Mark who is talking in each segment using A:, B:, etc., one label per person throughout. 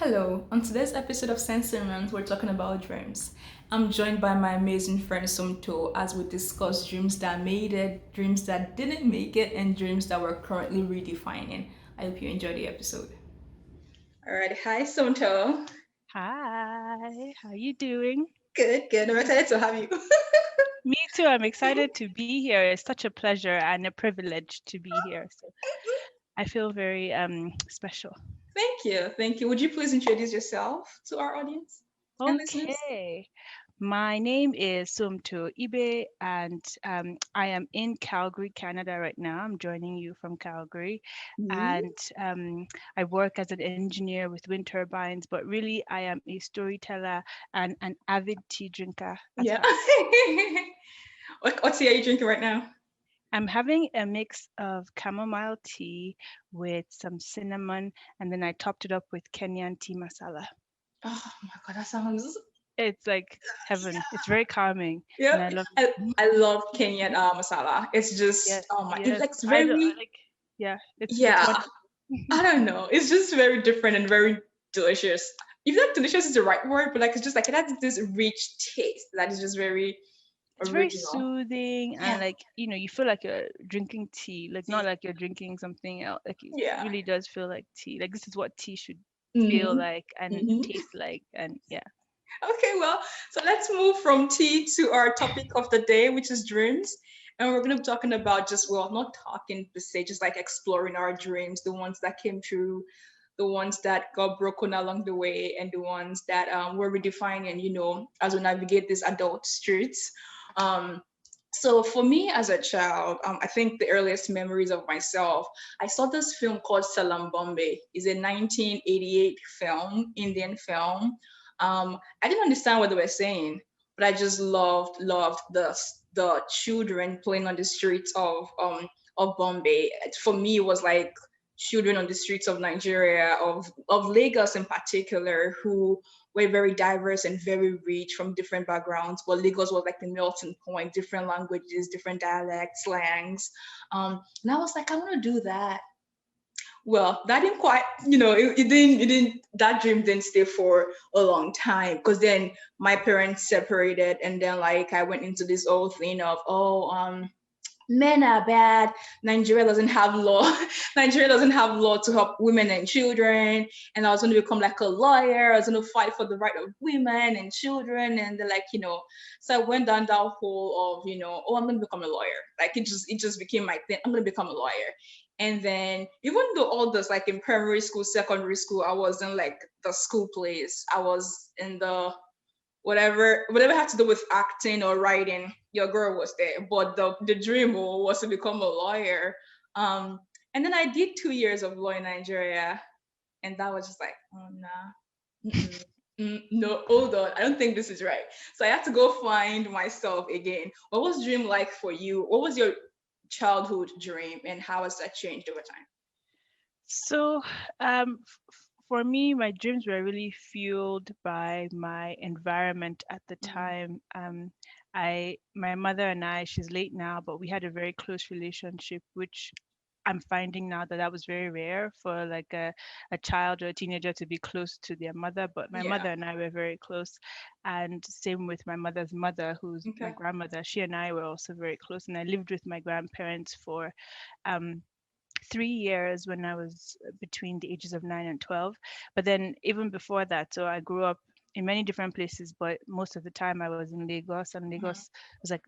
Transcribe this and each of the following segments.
A: Hello, on today's episode of Sense&Rants, we're talking about dreams. I'm joined by my amazing friend Somto as we discuss dreams that made it, dreams that didn't make it, and dreams that we're currently redefining. I hope you enjoy the episode. All right, hi Somto.
B: Hi, how you doing?
A: Good, good. I'm excited to have you.
B: Me too. I'm excited to be here. It's such a pleasure and a privilege to be here. So I feel very special.
A: Thank you, thank you. Would you please introduce yourself to our audience and listeners?
B: Okay. My name is Somto Ibe, and I am in Calgary, Canada right now. I'm joining you from Calgary,
A: Mm,
B: and I work as an engineer with wind turbines. But really, I am a storyteller and an avid tea drinker at
A: yeah.
B: heart.
A: What tea are you drinking right now?
B: I'm having a mix of chamomile tea with some cinnamon, and then I topped it up with Kenyan tea masala.
A: Oh my god, that sounds.
B: It's like heaven. It's very calming, and
A: Yep,
B: I love.
A: I love Kenyan masala. It's just
B: Yes,
A: oh my, it
B: yes.
A: looks
B: I don't
A: very
B: I like. Yeah, it's
A: yeah.
B: wonderful.
A: I don't know. It's just very different and very delicious. Even if delicious is the right word, but like it's just like it has this rich taste that is just very
B: It's very
A: original.
B: soothing and
A: Yeah,
B: like you feel like you're drinking tea, like not
A: tea.
B: like you're drinking something else. Like it
A: Yeah.
B: really does feel like tea. Like this is what tea should feel
A: Mm-hmm.
B: like and
A: Mm-hmm.
B: taste like, and yeah.
A: Okay, well, so let's move from tea to our topic of the day, which is dreams. And we're going to be talking about just, well, not talking per se, just like exploring our dreams, the ones that came true, the ones that got broken along the way, and the ones that we're redefining, as we navigate these adult streets. Um, so for me as a child, I think the earliest memories of myself, I saw this film called Salam Bombay. It's a 1988 film, Indian film. I didn't understand what they were saying, but I just loved the children playing on the streets of Bombay. For me, it was like children on the streets of Nigeria, of Lagos in particular, who were very diverse and very rich from different backgrounds. But Lagos was like the melting point, different languages, different dialects, slangs. And I was like, I want to do that. Well, that didn't quite, that dream didn't stay for a long time because then my parents separated, and then like I went into this whole thing of, men are bad. Nigeria doesn't have law. Nigeria doesn't have law to help women and children. And I was going to become like a lawyer. I was going to fight for the right of women and children. And they're like, so I went down that hole of, oh, I'm going to become a lawyer. Like it just became my thing. I'm going to become a lawyer. And then even though all this, like in primary school, secondary school, I was in like the school plays. I was in the whatever had to do with acting or writing, your girl was there. But the dream was to become a lawyer. Um, and then I did 2 years of law in Nigeria, and that was just like, oh nah, no, hold on, I don't think this is right. So I had to go find myself again. What was dream like for you? What was your childhood dream, and how has that changed over time?
B: So, for me, my dreams were really fueled by my environment at the
A: Mm,
B: time. My mother and I, she's late now, but we had a very close relationship, which I'm finding now that that was very rare for like a child or a teenager to be close to their mother. But my
A: yeah.
B: mother and I were very close, and same with my mother's mother, who's my
A: Okay.
B: grandmother. She and I were also very close, and I lived with my grandparents for um, 3 years when I was between the ages of 9 and 12. But then even before that, so I grew up in many different places, but most of the time I was in Lagos, and Lagos was like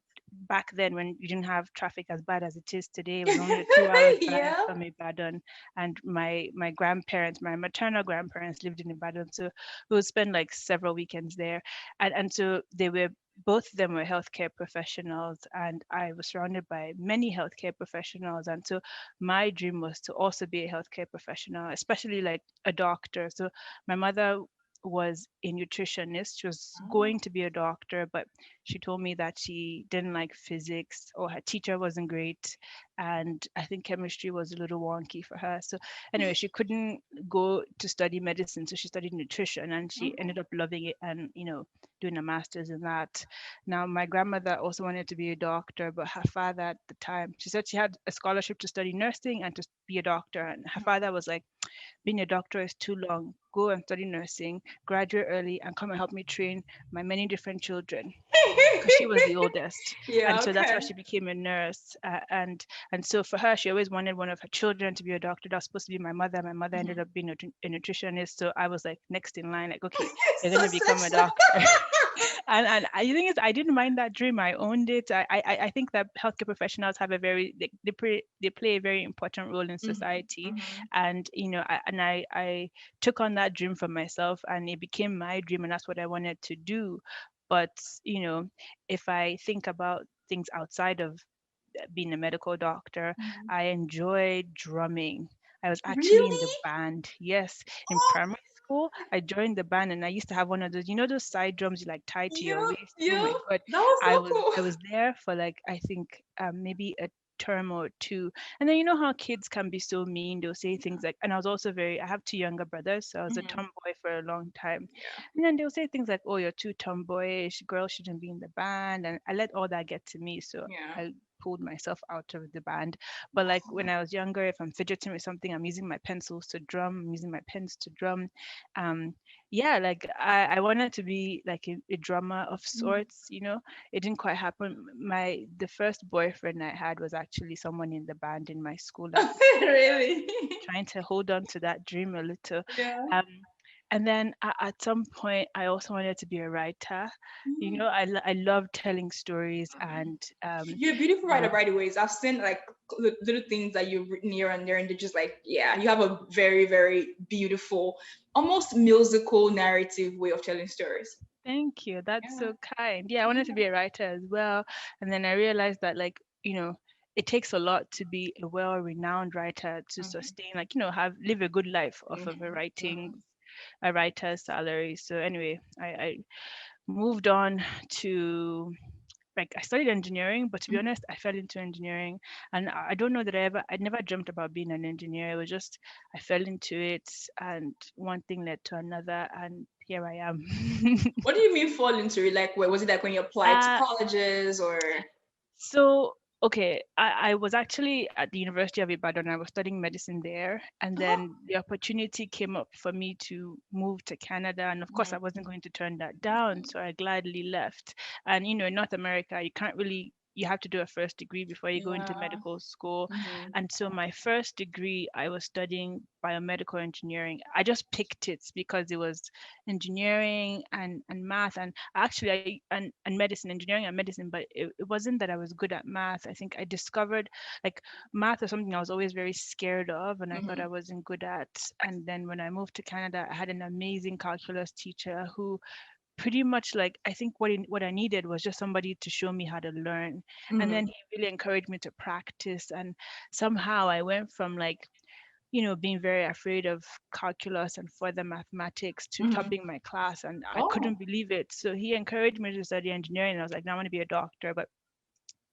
B: back then when you didn't have traffic as bad as it is today. It was only a 2 hours drive
A: Yeah.
B: from Ibadan, and my grandparents, my maternal grandparents, lived in Ibadan, so we would spend like several weekends there, and so they were both of them were healthcare professionals, and I was surrounded by many healthcare professionals, and so my dream was to also be a healthcare professional, especially like a doctor. So my mother was a nutritionist. She was
A: Oh.
B: going to be a doctor, but she told me that she didn't like physics, or her teacher wasn't great, and I think chemistry was a little wonky for her. So anyway, she couldn't go to study medicine, so she studied nutrition, and she
A: Okay.
B: ended up loving it, and doing a master's in that. Now, my grandmother also wanted to be a doctor, but her father at the time, she said she had a scholarship to study nursing and to be a doctor, and her father was like, being a doctor is too long. Go and study nursing, graduate early, and come and help me train my many different children, because she was the oldest, and
A: Yeah,
B: so that's how
A: okay.
B: she became a nurse. And so for her, she always wanted one of her children to be a doctor. That was supposed to be my mother. My mother ended
A: Mhm.
B: up being a nutritionist, so I was like next in line, like, okay, you're
A: So
B: gonna become a
A: special.
B: doctor. And I think it's, I didn't mind that dream. I owned it. I think that healthcare professionals have a very they play a very important role in
A: Mhm,
B: society,
A: mhm,
B: and I took on that dream for myself, and it became my dream, and that's what I wanted to do. But you know, if I think about things outside of being a medical doctor,
A: mhm.
B: I enjoyed drumming. I was actually in
A: Really?
B: the band. Yes, in
A: Oh,
B: primary school, I joined the band, and I used to have one of those, those side drums you like tie to your
A: yeah,
B: waist. Oh
A: yeah.
B: my God.
A: That was
B: I
A: so
B: was
A: cool.
B: I was there for like, I think maybe a term or two. And then you know how kids can be so mean, they'll say things like, and I have two younger brothers, so I was a
A: Mhm.
B: tomboy for a long time.
A: Yeah,
B: And then they'll say things like, oh, you're too tomboyish, girls shouldn't be in the band. And I let all that get to me. So
A: yeah.
B: I pulled myself out of the band. But like when I was younger, if I'm fidgeting with something, I'm using my pencils to drum, I'm using my pens to drum. Um, yeah, like I wanted to be like a drummer of
A: Mhm.
B: sorts. It didn't quite happen. The first boyfriend I had was actually someone in the band in my school at the time.
A: Really?
B: Trying to hold on to that dream a little.
A: Yeah.
B: Um, and then at some point, I also wanted to be a writer.
A: Mhm.
B: I love telling stories, and
A: You're a beautiful
B: you
A: writer,
B: know,
A: by the ways. I've seen like little things that you've written here and there, and they're just like, yeah, you have a very, very beautiful, almost musical narrative way of telling stories.
B: thank you. That's
A: Yeah.
B: so kind. Yeah, I wanted to be a writer as well. And then I realized that, like, it takes a lot to be a well-renowned writer to
A: Mhm.
B: sustain, like, live a good life off of
A: Mhm. Mhm.
B: a writer's salary. So anyway, I moved on to, like, I studied engineering, but to be
A: Mhm.
B: honest, I fell into engineering, and I don't know that I never dreamt about being an engineer. It was just I fell into it, and one thing led to another, and here I am.
A: What do you mean fall into it? Like, where was it like when you applied to
B: uh,
A: colleges or?
B: So, okay, I was actually at the University of Ibadan. I was studying medicine there. And
A: Oh.
B: then the opportunity came up for me to move to Canada. And of course, I
A: Mhm.
B: wasn't going to turn that down. So I gladly left. And, in North America, you have to do a first degree before you go into
A: Yeah.
B: medical school.
A: Mhm.
B: And so my first degree, I was studying biomedical engineering. I just picked it because it was engineering and math, and actually and medicine, engineering and medicine, but it wasn't that I was good at math. I think I discovered, like, math is something I was always very scared of, and I thought I
A: Mhm.
B: wasn't good at. And then when I moved to Canada, I had an amazing calculus teacher who pretty much, like, I think what I needed was just somebody to show me how to learn. And then
A: Mhm.
B: he really encouraged me to practice, and somehow I went from, like, being very afraid of calculus and further mathematics to
A: Mhm.
B: topping my class, and I couldn't
A: Oh.
B: believe it. So he encouraged me to study engineering, and I was like, no, I want to be a doctor. But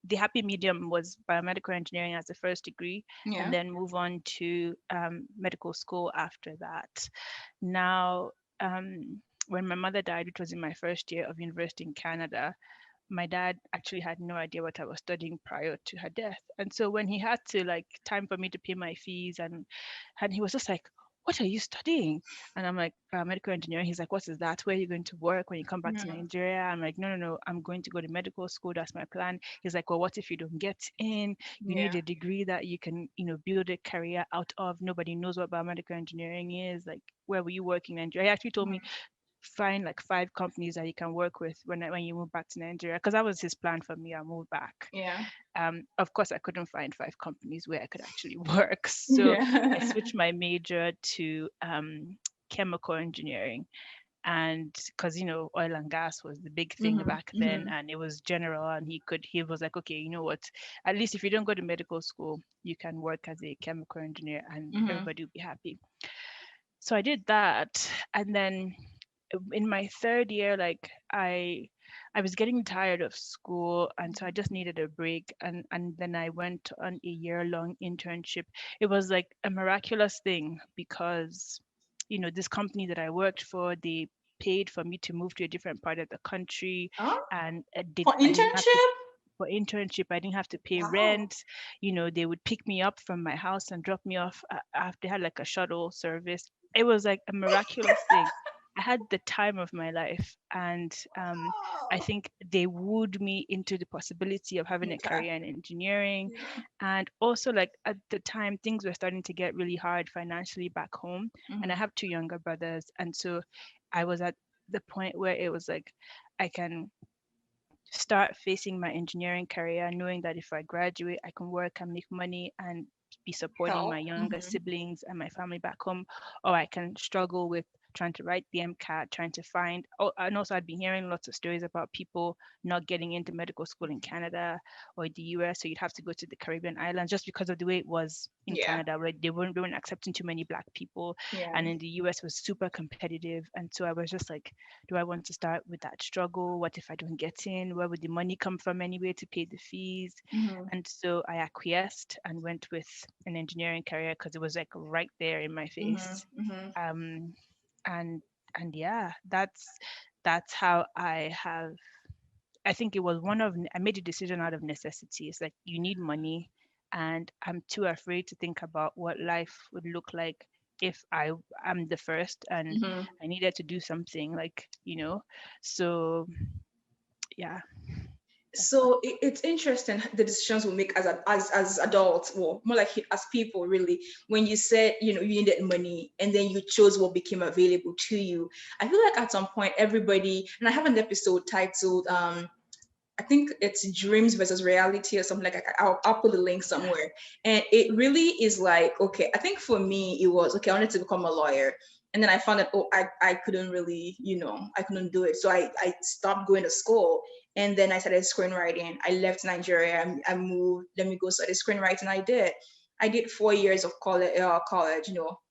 B: the happy medium was biomedical engineering as the first degree, and
A: Yeah.
B: then move on to medical school after that. Now, when my mother died, which was in my first year of university in Canada, my dad actually had no idea what I was studying prior to her death. And so when he had to, like, time for me to pay my fees, and he was just like, what are you studying? And I'm like, medical engineering. He's like, what is that? Where are you going to work when you come back to
A: Mhm.
B: Nigeria? I'm like, no, no, no, I'm going to go to medical school. That's my plan. He's like, well, what if you don't get in? You need
A: Yeah.
B: a degree that you can, build a career out of. Nobody knows what biomedical engineering is. Like, where were you working in Nigeria? He actually told me,
A: Mhm.
B: find like 5 companies that you can work with when you move back to Nigeria, because that was his plan for me. I moved back.
A: Yeah.
B: Of course, I couldn't find 5 companies where I could actually work, so I
A: Yeah.
B: switched my major to chemical engineering. And because oil and gas was the big thing
A: Mhm.
B: back then,
A: Mhm.
B: and it was general, and he was like, okay, you know what, at least if you don't go to medical school, you can work as a chemical engineer and
A: Mhm.
B: everybody will be happy. So I did that, and then in my third year, like, I I was getting tired of school, and so I just needed a break. And then I went on a year-long internship. It was like a miraculous thing because, this company that I worked for, they paid for me to move to a different part of the country,
A: Huh?
B: and
A: For
B: I didn't have to
A: internship?
B: for internship. I didn't have to pay
A: Wow.
B: rent. They would pick me up from my house and drop me off. They had like a shuttle service. It was like a miraculous thing. I had the time of my life, and I
A: Oh.
B: think they wooed me into the possibility of having a
A: Okay.
B: career in engineering.
A: Yeah.
B: And also, like at the time, things were starting to get really hard financially back home, and I
A: Mm-hmm.
B: have two younger brothers, and so I was at the point where it was like I can start facing my engineering career, knowing that if I graduate, I can work and make money and be supporting my
A: Help.
B: younger
A: Mm-hmm.
B: siblings and my family back home, or I can struggle with trying to write the MCAT, trying to find. Oh, and also I'd been hearing lots of stories about people not getting into medical school in Canada or the US, so you'd have to go to the Caribbean islands just because of the way it was in
A: Yeah.
B: Canada, where they weren't accepting too many Black people,
A: Yeah.
B: and in the US was super competitive. And so I was just like, do I want to start with that struggle? What if I don't get in? Where would the money come from anyway to pay the fees?
A: Mm-hmm.
B: And so I acquiesced and went with an engineering career because it was like right there in my
A: Mm-hmm.
B: face.
A: Mm-hmm.
B: Um, and and yeah, that's how I have. I think it was I made a decision out of necessity. It's like you need money, and I'm too afraid to think about what life would look like if I am the first and
A: Mm-hmm.
B: I needed to do something So yeah, that's that.
A: So it's interesting the decisions we make as adults, or more like as people, really. When you said you needed money, and then you chose what became available to you, I feel like at some point everybody, and I have an episode titled I think it's dreams versus reality or something like that. I'll put the link somewhere. And it really is like, okay, I think for me, it was, okay, I wanted to become a lawyer. And then I found that, oh, I couldn't really, I couldn't do it. So I stopped going to school. And then I started screenwriting. I left Nigeria. I moved. Let me go study screenwriting. I did 4 years of college,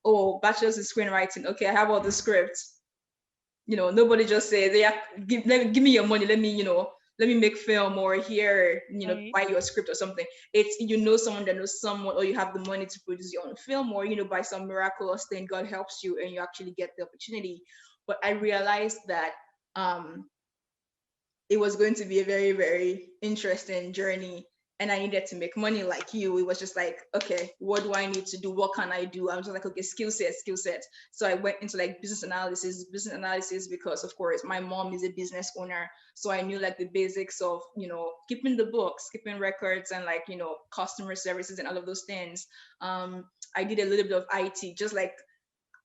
A: oh, bachelor's in screenwriting. Okay, I have all the scripts. Nobody just says, yeah, give me your money, let me make film, or here,
B: Right.
A: buy your script or something. It's someone that knows someone, or you have the money to produce your own film, or by some miraculous thing God helps you and you actually get the opportunity. But I realized that um it was going to be a very, very interesting journey. And I needed to make money like you. It was just like, okay, what do I need to do? What can I do? I was just like, okay, skill set, skill set. So I went into like business analysis, because of course my mom is a business owner. So I knew like the basics of, keeping the books, keeping records, and like, customer services and all of those things. I did a little bit of IT, just like,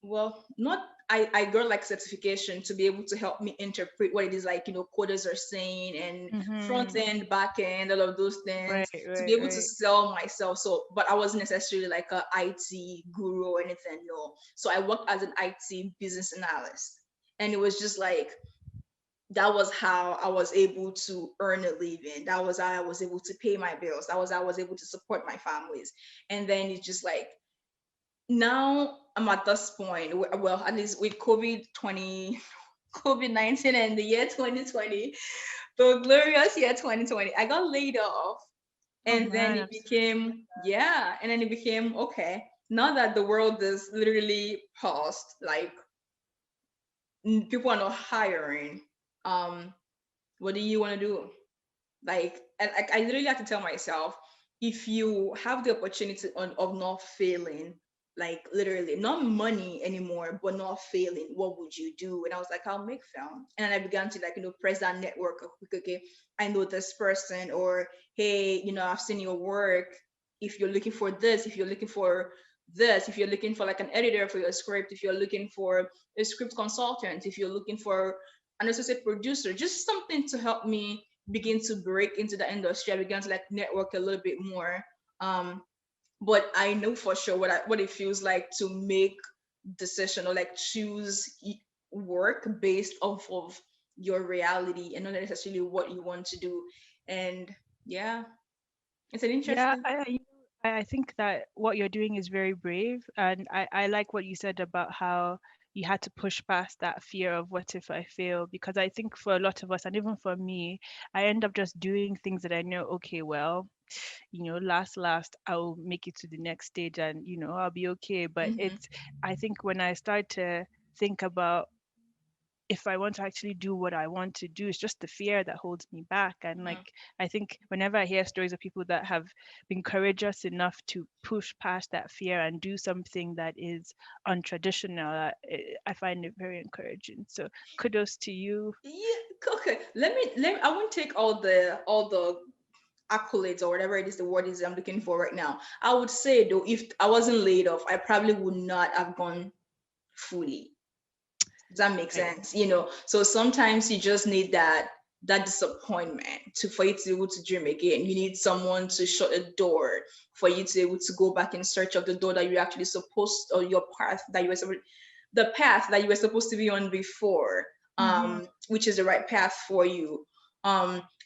A: well, not, I got like certification to be able to help me interpret what it is, like, coders are saying, and front
B: Mm-hmm.
A: end, back end, all of those
B: Right,
A: things, to be
B: right,
A: able to
B: right.
A: sell myself. So, but I wasn't necessarily like a IT guru or anything, no. So I worked as an IT business analyst. And it was just like, that was how I was able to earn a living. That was how I was able to pay my bills. That was how I was able to support my families. And then it's just like, now I'm at this point, well, at least with COVID-19 and the year 2020, the glorious year 2020, I got laid off.
B: Oh
A: And then
B: man,
A: it
B: I'm so sorry to hear
A: became, yeah, and then it became, okay, now that the world is literally paused, like, people are not hiring, um, what do you want to do? Like, and I literally have to tell myself, if you have the opportunity of not failing, like literally not money anymore, but not failing, what would you do? And I was like, I'll make film. And I began to, like, press that network of, okay, I know this person, or hey, I've seen your work. If you're looking for this, if you're looking for this, if you're looking for like an editor for your script, if you're looking for a script consultant, if you're looking for an associate producer, just something to help me begin to break into the industry. I began to like network a little bit more. Um, but I know for sure what it feels like to make decision, or like choose work based off of your reality and not necessarily what you want to do. And yeah, it's an
B: Yeah,
A: interesting.
B: I think that what you're doing is very brave, and I like what you said about how you had to push past that fear of what if I fail. Because I think for a lot of us, and even for me, I end up just doing things that I know, okay, well, last I'll make it to the next stage, and I'll be okay. But
A: Mm-hmm.
B: I think when I start to think about, if I want to actually do what I want to do, it's just the fear that holds me back. And like, I think whenever I hear stories of people that have been courageous enough to push past that fear and do something that is untraditional, I find it very encouraging. So kudos to you.
A: Yeah, okay. Let me I won't take all the accolades or whatever it is the word is I'm looking for right now. I would say though, if I wasn't laid off, I probably would not have gone fully. Does that make
B: Right.
A: sense? So sometimes you just need that disappointment for you to be able to dream again. You need someone to shut a door for you to be able to go back in search of the door that you actually supposed, or your path that you were supposed the path that you were supposed to be on before,
B: Mm-hmm.
A: which is the right path for you.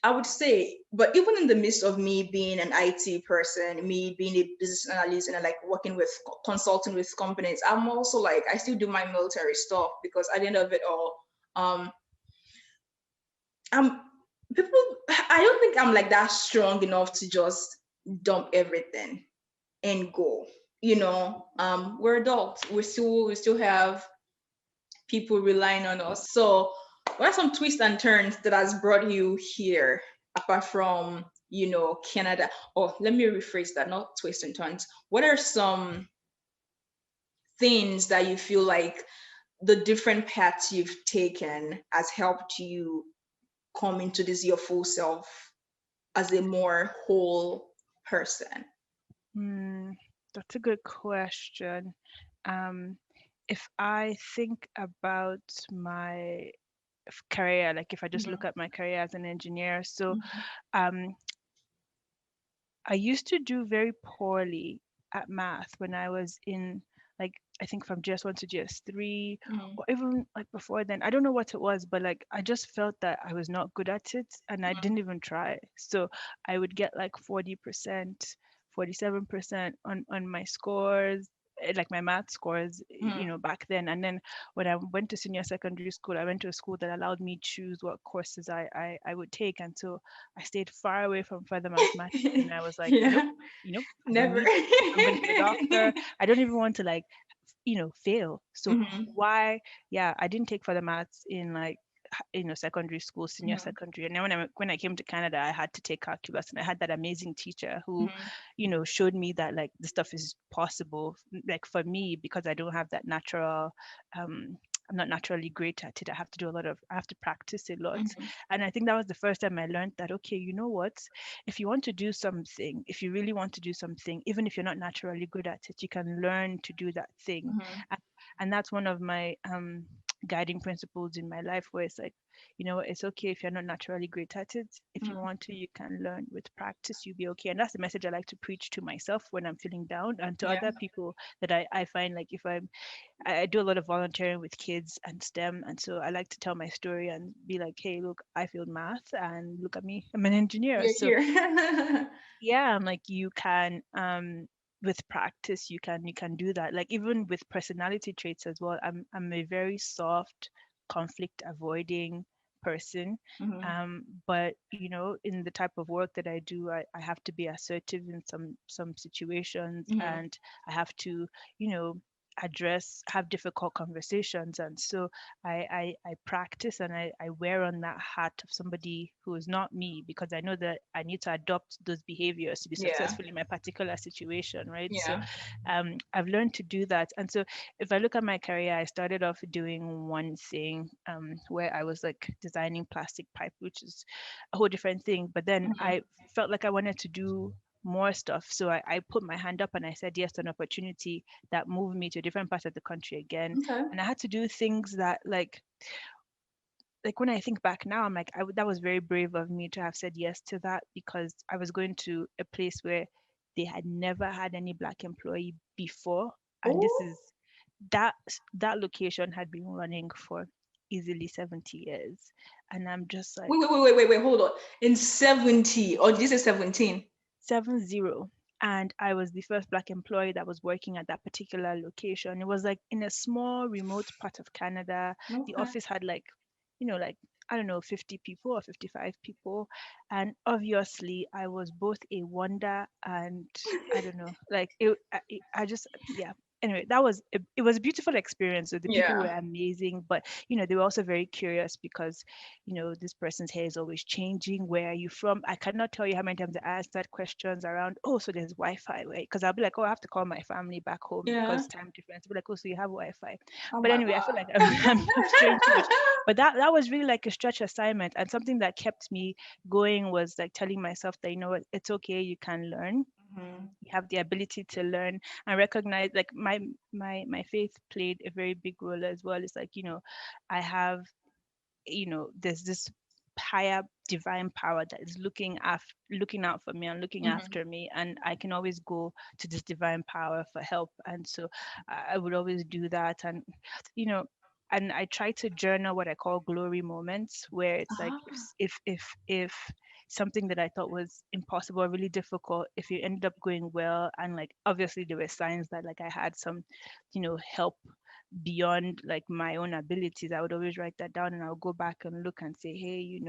A: I would say, but even in the midst of me being an IT person, me being a business analyst and like working with consulting with companies, I'm also like I still do my military stuff because at the end of it all, um, I'm people. I don't think I'm like that strong enough to just dump everything and go. We're adults. We still have people relying on us. So, what are some twists and turns that has brought you here, apart from Canada? Or let me rephrase that, not twists and turns. What are some things that you feel like the different paths you've taken has helped you come into this your full self as a more whole person?
B: Hmm, that's a good question. Um, if I think about my career, like if I just
A: Mm-hmm.
B: look at my career as an engineer, so
A: Mm-hmm.
B: um, I used to do very poorly at math when I was in, like, I think from GS1 to GS3, or even like before then. I don't know what it was, but like I just felt that I was not good at it and I didn't even try. So I would get like 40%, 47% on my scores, like my math scores,
A: Mm-hmm.
B: back then. And then when I went to senior secondary school, I went to a school that allowed me choose what courses I would take. And so I stayed far away from further mathematics, and I was like, nope,
A: Yeah,
B: I don't
A: never.
B: need it. I'm going to be a doctor. I don't even want to like, fail. So
A: Mm-hmm.
B: why? Yeah, I didn't take further maths in like secondary school, senior
A: Mm-hmm.
B: secondary. And then when I came to Canada, I had to take calculus, and I had that amazing teacher who,
A: Mm-hmm.
B: showed me that like the stuff is possible. Like for me, because I don't have that natural, um, I'm not naturally great at it. I have to practice a lot.
A: Mm-hmm.
B: And I think that was the first time I learned that, okay, you know what? If you want to do something, if you really want to do something, even if you're not naturally good at it, you can learn to do that thing.
A: Mm-hmm.
B: And, and that's one of my guiding principles in my life, where it's like, it's okay if you're not naturally great at it. If you
A: Mm-hmm.
B: want to, you can learn. With practice, you'll be okay. And that's the message I like to preach to myself when I'm feeling down, and to
A: Yeah.
B: other people that I find, like, if I do a lot of volunteering with kids and STEM. And so I like to tell my story and be like, hey, look, I failed math and look at me, I'm an engineer.
A: You're
B: So
A: here.
B: yeah, I'm like, you can with practice, you can do that. Like even with personality traits as well, I'm a very soft, conflict avoiding person.
A: Mm-hmm.
B: But in the type of work that I do, I have to be assertive in some situations,
A: Mm-hmm.
B: and I have to, you know have difficult conversations. And so I practice, and I wear on that hat of somebody who is not me, because I know that I need to adopt those behaviors to be
A: Yeah.
B: successful in my particular situation, right? So
A: Yeah.
B: I've learned to do that. And so if I look at my career, I started off doing one thing, where I was like designing plastic pipe, which is a whole different thing. But then
A: Mm-hmm.
B: I felt like I wanted to do more stuff. So I put my hand up and I said yes to an opportunity that moved me to a different part of the country again.
A: Okay.
B: And I had to do things that like when I think back now, I'm like, that was very brave of me to have said yes to that, because I was going to a place where they had never had any black employee before. And this
A: Oh,
B: is that location had been running for easily 70 years. And I'm just like,
A: wait, hold on. In 70, or did you say 17?
B: 70. and I was the first Black employee that was working at that particular location. It was like in a small, remote part of Canada. The
A: Okay.
B: office had like, like, I don't know, 50 people or 55 people. And obviously, I was both a wonder and I don't know, like I just, yeah. Anyway, it was a beautiful experience. So the people were
A: Yeah.
B: amazing, but they were also very curious because this person's hair is always changing. Where are you from? I cannot tell you how many times I asked that questions around, oh, so there's Wi-Fi, right? Because I'll be like, oh, I have to call my family back home
A: Yeah.
B: because time difference. I'll be like, oh, so you have Wi-Fi.
A: Oh
B: But
A: my
B: anyway, I feel like
A: God.
B: I'm straying too much. But that was really like a stretch assignment. And something that kept me going was like telling myself that, what, it's okay, you can learn.
A: Mhm.
B: You have the ability to learn and recognize, like my faith played a very big role as well. It's like, I have, there's this higher divine power that is looking out for me and looking
A: Mhm.
B: after me, and I can always go to this divine power for help. And so I would always do that. And you know and I try to journal what I call glory moments, where it's like
A: Ah.
B: if something that I thought was impossible or really difficult, if it ended up going well, and like obviously there were signs that like I had some help beyond like my own abilities, I would always write that down, and I'll go back and look and say, hey,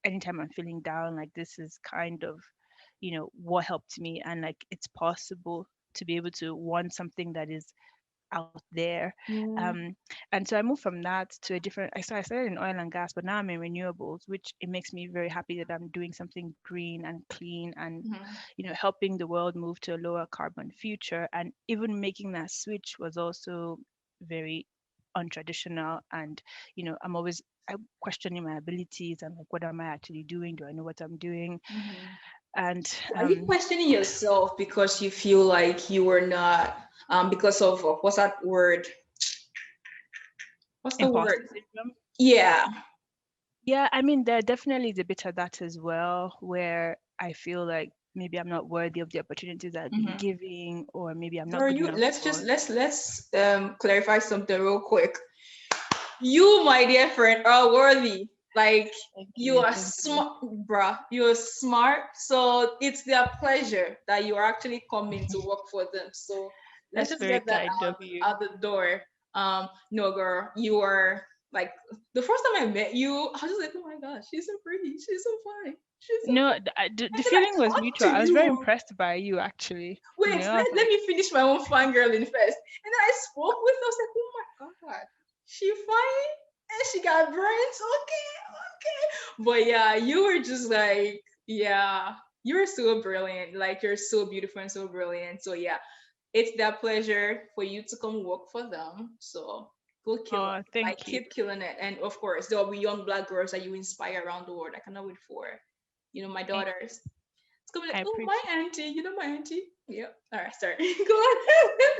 B: anytime I'm feeling down, like this is kind of, what helped me. And like it's possible to be able to want something that is out there.
A: Mm.
B: Um, and so I moved from that to a different, I started in oil and gas, but now I'm in renewables, which it makes me very happy that I'm doing something green and clean and,
A: Mhm.
B: helping the world move to a lower carbon future. And even making that switch was also very untraditional. And, I'm questioning my abilities and like, what am I actually doing? Do I know what I'm doing?
A: Mhm.
B: And
A: Are you questioning yourself because you feel like you were not because of what's that word? What's the word?
B: imposter syndrome.
A: Yeah.
B: Yeah, I mean, there definitely is a bit of that as well, where I feel like maybe I'm not worthy of the opportunities I've been
A: Mhm.
B: giving, or maybe I'm not
A: Girl,
B: good
A: you
B: enough
A: let's just
B: for.
A: let's clarify something real quick. You, my dear friend, are worthy. Like
B: Thank
A: you
B: you,
A: are
B: thank you.
A: smart, bruh. You're smart. So it's their pleasure that you are actually coming to work for them. So let's
B: That's
A: just
B: very
A: get that
B: kind of you.
A: out the door. No, girl, you are like the first time I met you, I was just like, oh my gosh, she's so pretty, she's so fine, she's so
B: No,
A: fine.
B: the
A: Until I
B: feeling was
A: talked
B: mutual.
A: to
B: I was very
A: you.
B: impressed by you, actually.
A: Wait,
B: I was
A: let
B: like,
A: me finish my own fangirling first. And then I spoke with her. I was like, oh my God, she fine and she got brains. Okay, okay. But yeah, you were just like, yeah, you're so brilliant. Like, you're so beautiful and so brilliant. So yeah, it's that pleasure for you to come work for them. So go kill it.
B: oh,
A: Like,
B: thank you.
A: keep killing it. And of course, there will be young black girls that you inspire around the world. I cannot wait for, my
B: Thank,
A: daughters. It's gonna be
B: I
A: like, oh, my
B: appreciate.
A: auntie, my auntie. Yep. All right, sorry. Go on.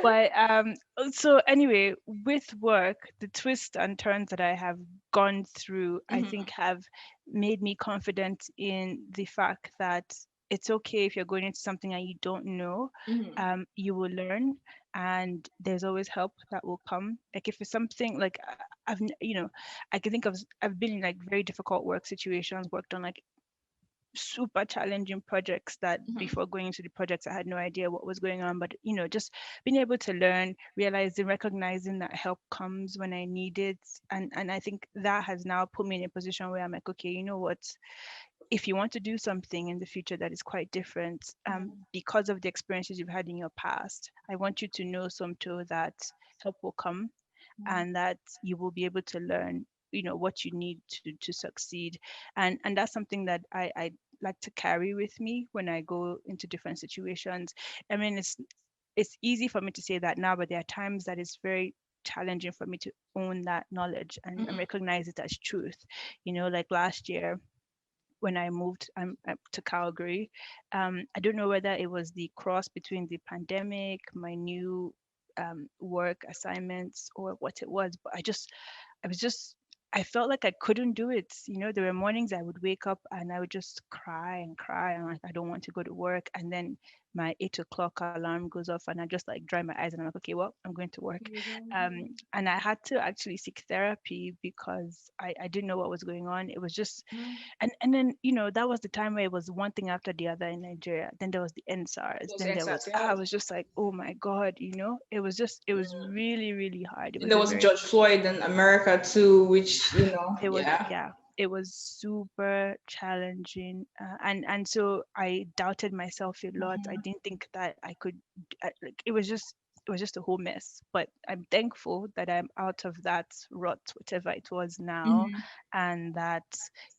B: But so anyway, with work, the twists and turns that I have gone through, I think
A: Hmm.
B: have made me confident in the fact that it's okay if you're going into something and you don't know.
A: Hmm.
B: You will learn, and there's always help that will come. Like if it's something like I can think of I've been in like very difficult work situations, worked on like super challenging projects that
A: Hmm.
B: before going into the projects I had no idea what was going on. But just being able to learn, realizing, recognizing that help comes when I need it. And I think that has now put me in a position where I'm like, okay, you know what, if you want to do something in the future that is quite different, because of the experiences you've had in your past, I want you to know, Somto, that help will come, and that you will be able to learn what you need to succeed. And that's something that I like to carry with me when I go into different situations. I mean, it's easy for me to say that now, but there are times that it's very challenging for me to own that knowledge and
A: Hmm.
B: recognize it as truth. Like last year when I moved to Calgary. I don't know whether it was the cross between the pandemic, my new work assignments, or what it was, but I was just, I felt like I couldn't do it. There were mornings I would wake up and I would just cry and cry and like, I don't want to go to work. And then my 8 o'clock alarm goes off, and I just like dry my eyes and I'm like, okay, well, I'm going to work. And I had to actually seek therapy because I didn't know what was going on. It was just, and then, that was the time where it was one thing after the other in Nigeria. Then there was the NSARS.
A: Those
B: Then there was,
A: answers, yeah.
B: I was just like, oh my God, it was really, really hard. It
A: And
B: was
A: there
B: a
A: was
B: very,
A: George Floyd in America too, which
B: it was,
A: yeah.
B: yeah, it was super challenging. And so I doubted myself a lot. I didn't think that I could, like, it was just a whole mess. But I'm thankful that I'm out of that rut, whatever it was now,
A: Mm-hmm.
B: and that,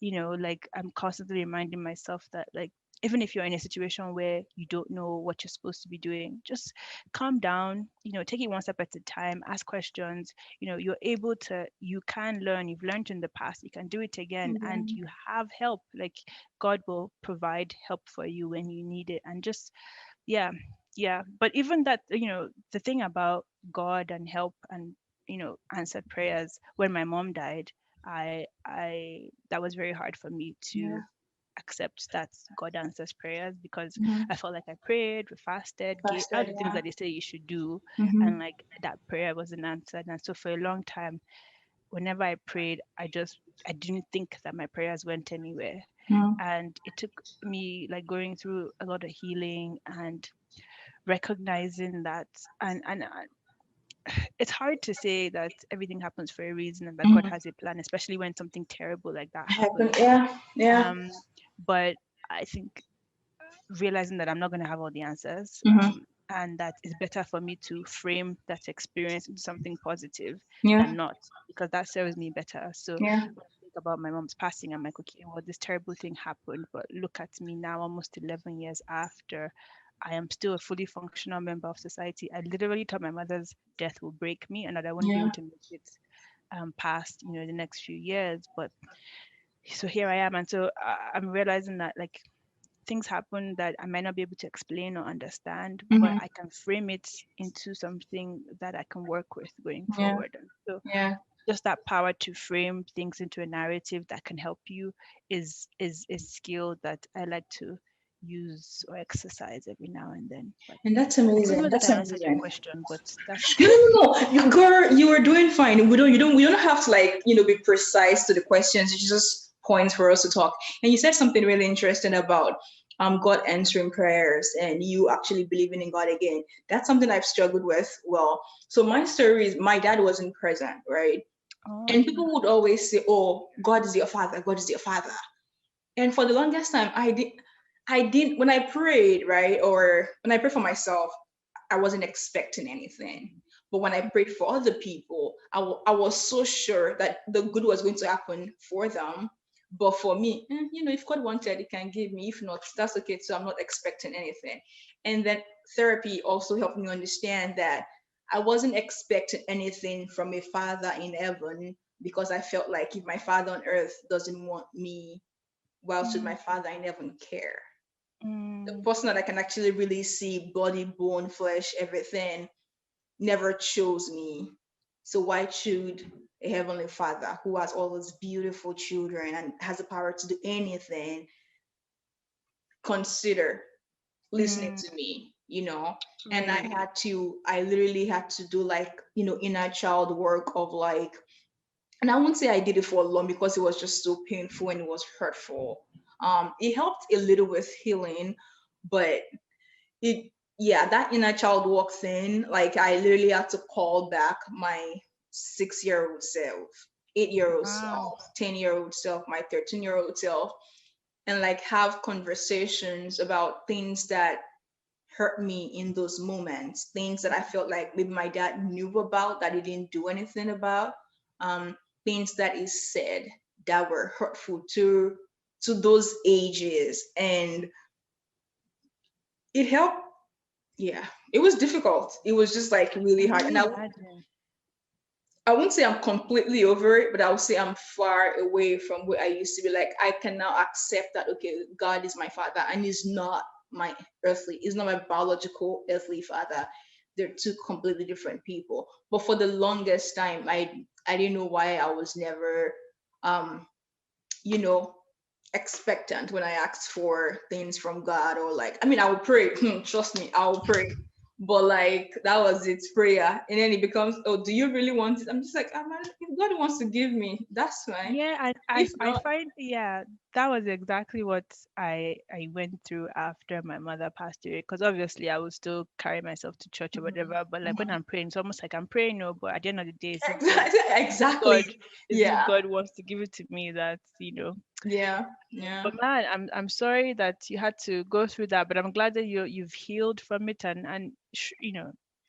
B: like, I'm constantly reminding myself that, like, even if you're in a situation where you don't know what you're supposed to be doing, just calm down, take it one step at a time, ask questions. You can learn. You've learned in the past, you can do it again, and
A: Yeah.
B: you have help. Like, God will provide help for you when you need it. And just, yeah, yeah. But even that, the thing about God and help and, answered prayers, when my mom died, I that was very hard for me
A: Yeah.
B: to accept that God answers prayers, because
A: Mm-hmm.
B: I felt like I prayed, we fasted, gave all
A: Fasted,
B: the things
A: yeah.
B: that they say you should do,
A: Mm-hmm.
B: and like that prayer wasn't answered. And so for a long time, whenever I prayed, I didn't think that my prayers went anywhere. And it took me like going through a lot of healing and recognizing that, and it's hard to say that everything happens for a reason and that God
A: Mm-hmm.
B: has a plan, especially when something terrible like that
A: Happened,
B: happens.
A: yeah, yeah.
B: Um, but I think realizing that I'm not going to have all the answers,
A: Mm-hmm.
B: and that it's better for me to frame that experience into something positive
A: Yeah,
B: than not, because that serves me better. So
A: yeah,
B: when I think about my mom's passing, I'm like, okay, well, this terrible thing happened, but look at me now, almost 11 years after. I am still a fully functional member of society. I literally thought my mother's death will break me and that I wouldn't be
A: yeah.
B: able to make it past, the next few years. But so here I am. And so I'm realizing that, like, things happen that I might not be able to explain or understand, but
A: Mm-hmm.
B: I can frame it into something that I can work with going
A: Yeah,
B: forward. And so
A: yeah.
B: just that power to frame things into a narrative that can help you is a skill that I like to use or exercise every now and then. But
A: And that's
B: I don't
A: amazing.
B: know that
A: That's
B: I answered your
A: amazing.
B: question, but that's
A: No, no, no, no. You girl, you were doing fine. We don't have to like, be precise to the questions. It's just points for us to talk. And you said something really interesting about God answering prayers and you actually believing in God again. That's something I've struggled with. Well, so my story is my dad wasn't present, right?
B: oh,
A: And
B: okay.
A: people would always say, "Oh, God is your father. God is your father." And for the longest time, I didn't when I prayed, right? Or when I prayed for myself, I wasn't expecting anything. But when I prayed for other people, I was so sure that the good was going to happen for them. But for me, if God wanted, He can give me. If not, that's okay. So I'm not expecting anything. And then therapy also helped me understand that I wasn't expecting anything from a father in heaven because I felt like if my father on earth doesn't want me, why should my
B: Mm,
A: father in heaven care? The
B: mm,
A: person that I can actually really see, body, bone, flesh, everything, never chose me. So why should a heavenly father who has all those beautiful children and has the power to do anything consider listening
B: mm,
A: to me? And
B: right.
A: I literally had to do like, inner child work of like, and I won't say I did it for long because it was just so painful and it was hurtful. It helped a little with healing, but it yeah, that inner child walks in. Like I literally had to call back my 6-year-old self, 8-year-old
B: Wow.
A: self, 10-year-old self, my 13-year-old self, and like have conversations about things that hurt me in those moments, things that I felt like maybe my dad knew about that he didn't do anything about, um, things that he said that were hurtful to those ages, and it helped. Yeah, it was difficult. It was just like
B: I
A: really
B: can
A: hard, and
B: only
A: I
B: imagine.
A: I wouldn't say I'm completely over it, but I would say I'm far away from where I used to be. Like I can now accept that okay, God is my father, and he's not my biological earthly father. They're two completely different people. But for the longest time, I didn't know why I was never, um, you know, expectant when I ask for things from God, or like, I mean, I will pray. Trust me, I will pray. But like that was it, prayer, and then it becomes, oh, do you really want it? I'm just like, if God wants to give me, that's fine.
B: Yeah,
A: If
B: I
A: not,
B: find, yeah, that was exactly what I went through after my mother passed away. Because obviously I would still carry myself to church or
A: mhm,
B: whatever. But like when
A: mhm.
B: I'm praying, it's almost like I'm praying, no. But at the end of the day,
A: Exactly.
B: God, is if
A: Yeah,
B: God wants to give it to me, that's
A: yeah, yeah.
B: But man, I'm sorry that you had to go through that. But I'm glad that you've healed from it, and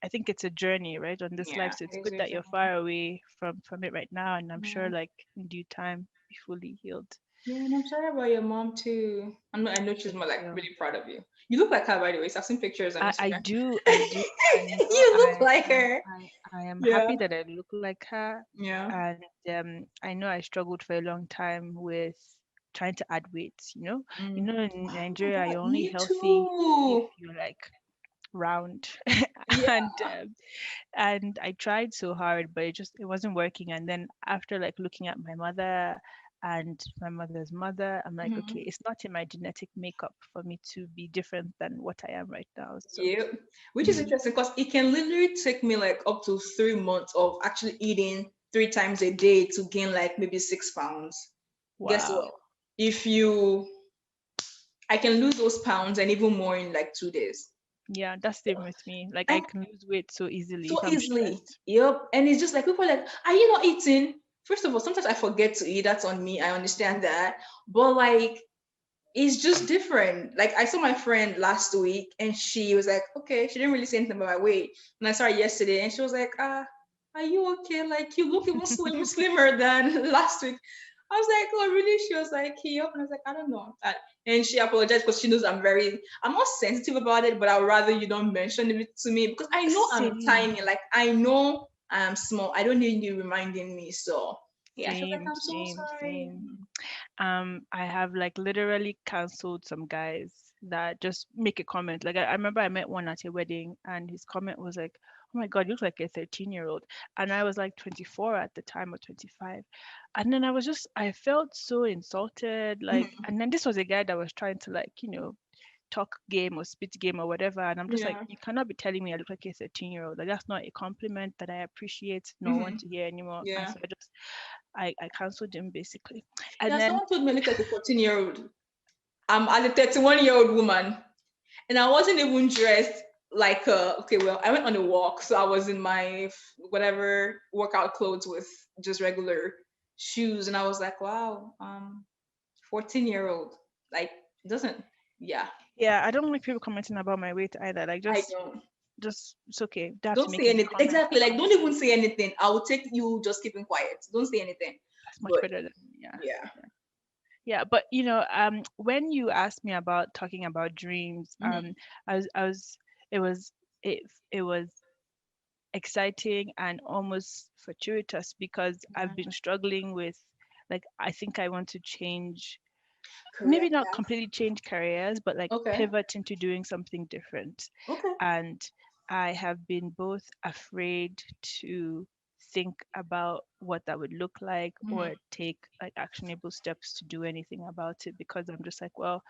B: I think it's a journey, right, on this life.
A: Yeah,
B: So it's
A: it is
B: good
A: a
B: that you're
A: journey.
B: far away from it right now, and I'm sure
A: Mm.
B: like in due time be fully healed.
A: Yeah, and I'm sorry about your mom too. I know she's
B: Thank
A: more like
B: you.
A: really proud of you. You look like her, by the way. So I've seen pictures on
B: I
A: Instagram.
B: do, I do, and
A: You look like her.
B: I am
A: Yeah,
B: happy that I look like her,
A: yeah.
B: and I know I struggled for a long time with trying to add weight.
A: Mm.
B: In
A: Oh my
B: Nigeria,
A: God,
B: you're only
A: me
B: healthy if
A: too.
B: you're like round,
A: Yeah.
B: and I tried so hard, but it wasn't working. And then after like looking at my mother and my mother's mother, I'm like, okay,
A: Mhm.
B: it's not in my genetic makeup for me to be different than what I am right now. So.
A: Yeah. Which is interesting because it can literally take me like up to 3 months of actually eating 3 times a day to gain like maybe 6 pounds. Guess what?
B: Wow.
A: If you, I can lose those pounds and even more in like 2 days.
B: Yeah, that's same with me. Like I
A: And
B: can lose weight so easily
A: so
B: if I'm
A: easily.
B: stressed.
A: Yep. And it's just like people are like, are you not eating? First of all, sometimes I forget to eat. That's on me. I understand that. But like, it's just different. Like I saw my friend last week and she was like, okay, she didn't really say anything about my weight. And I saw her yesterday and she was like, are you okay? Like you look even slimmer than last week. I was like, oh really? She was like, yup. And I was like, I don't know. And she apologized because she knows I'm not sensitive about it, but I'd rather you don't mention it to me because I know I'm
B: Same,
A: tiny. Like I know I'm small. I don't need you reminding me. So yeah, she was like,
B: same,
A: I'm so
B: same,
A: sorry.
B: same. I have like literally cancelled some guys that just make a comment. Like I remember I met one at a wedding and his comment was like, "Oh my God, you look like a 13-year-old." And I was like 24 at the time or 25. And then I felt so insulted. Like,
A: Mhm.
B: and then this was a guy that was trying to like, talk game or spit game or whatever. And I'm just like,
A: Yeah.
B: you cannot be telling me I look like a 13-year-old. Like that's not a compliment that I appreciate nor want
A: Hmm.
B: to hear anymore. And
A: Yeah.
B: so I cancelled him basically. And
A: Yeah,
B: then
A: someone told me I look like a 14-year-old. I'm a 31-year-old woman. And I wasn't even dressed like okay, well, I went on a walk, so I was in my whatever workout clothes with just regular shoes, and I was like, wow, 14-year-old. Like doesn't yeah,
B: yeah, I don't like people commenting about my weight either. Like
A: I don't.
B: just it's okay. They have to
A: Don't
B: make
A: say
B: any
A: anything.
B: comment
A: Exactly. Like
B: about
A: don't
B: it.
A: even say anything. I will take you just keeping quiet. Don't say anything.
B: That's much
A: But
B: better than yeah.
A: yeah.
B: Yeah, but when you asked me about talking about dreams,
A: Hmm.
B: I was it was it it was exciting and almost fortuitous because I've
A: Yeah.
B: been struggling with like I think I want to change,
A: Career
B: maybe not
A: path.
B: completely change careers, but like
A: Okay.
B: pivot into doing something different.
A: Okay.
B: And I have been both afraid to think about what that would look like
A: Hmm.
B: or take like actionable steps to do anything about it because I'm just like, well,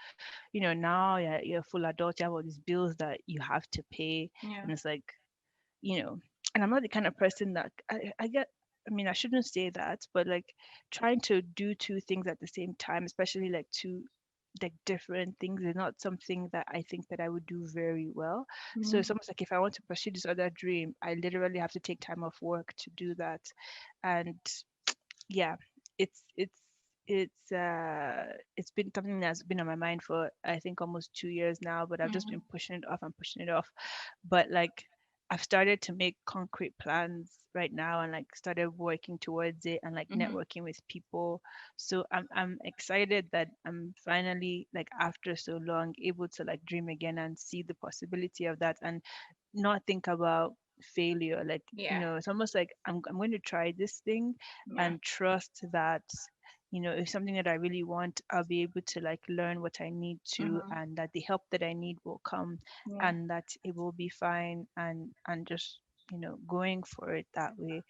B: now you're a full adult, you have all these bills that you have to pay.
A: Yeah.
B: And it's like, you know, and I'm not the kind of person that I get. I mean, I shouldn't say that, but like trying to do two things at the same time, especially like two like different things, is not something that I think that I would do very well. So
A: Hmm.
B: it's almost like if I want to pursue this other dream, I literally have to take time off work to do that. And yeah, it's it's been something that's been on my mind for I think almost 2 years now, but I've just been
A: Hmm.
B: pushing it off and pushing it off. But like I've started to make concrete plans right now and like started working towards it and like
A: Hmm.
B: networking with people. So I'm excited that I'm finally like after so long able to like dream again and see the possibility of that and not think about failure. Like,
A: Yeah.
B: it's almost like I'm going to try this thing
A: Yeah.
B: and trust that if something that I really want, I'll be able to like learn what I need to,
A: Hmm.
B: and that the help that I need will come,
A: Yeah.
B: and that it will be fine, and just going for it that way.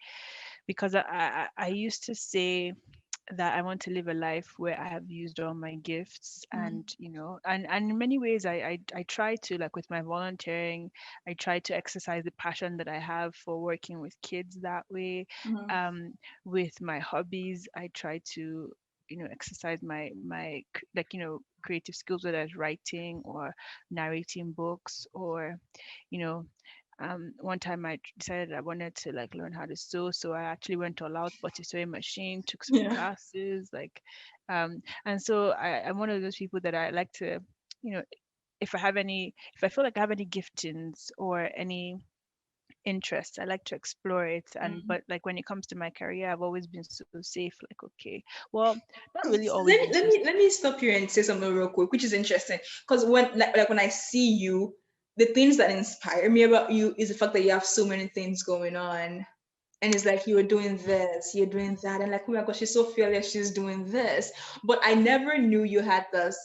B: Because I used to say that I want to live a life where I have used all my gifts,
A: Mm-hmm.
B: and and in many ways I try to, like with my volunteering, I try to exercise the passion that I have for working with kids that way.
A: Mm-hmm.
B: um with my hobbies, I try to exercise like creative skills, whether it's writing or narrating books, or you know one time I decided I wanted to like learn how to sew, so I actually went all out, bought a sewing machine, took some
A: Yeah.
B: classes, and so I'm one of those people that I like to, you know, if I feel like I have any giftings or any interests, I like to explore it. And
A: Mm-hmm.
B: but like when it comes to my career, I've always been so safe. Like, okay, well, not
A: So
B: really always
A: let me
B: been
A: let
B: so
A: me let me stop here and say something real quick, which is interesting. Because like when I see you, the things that inspire me about you is the fact that you have so many things going on. And it's like you're doing this, you're doing that, and like, oh my gosh, she's so fearless, she's doing this. But I never knew you had this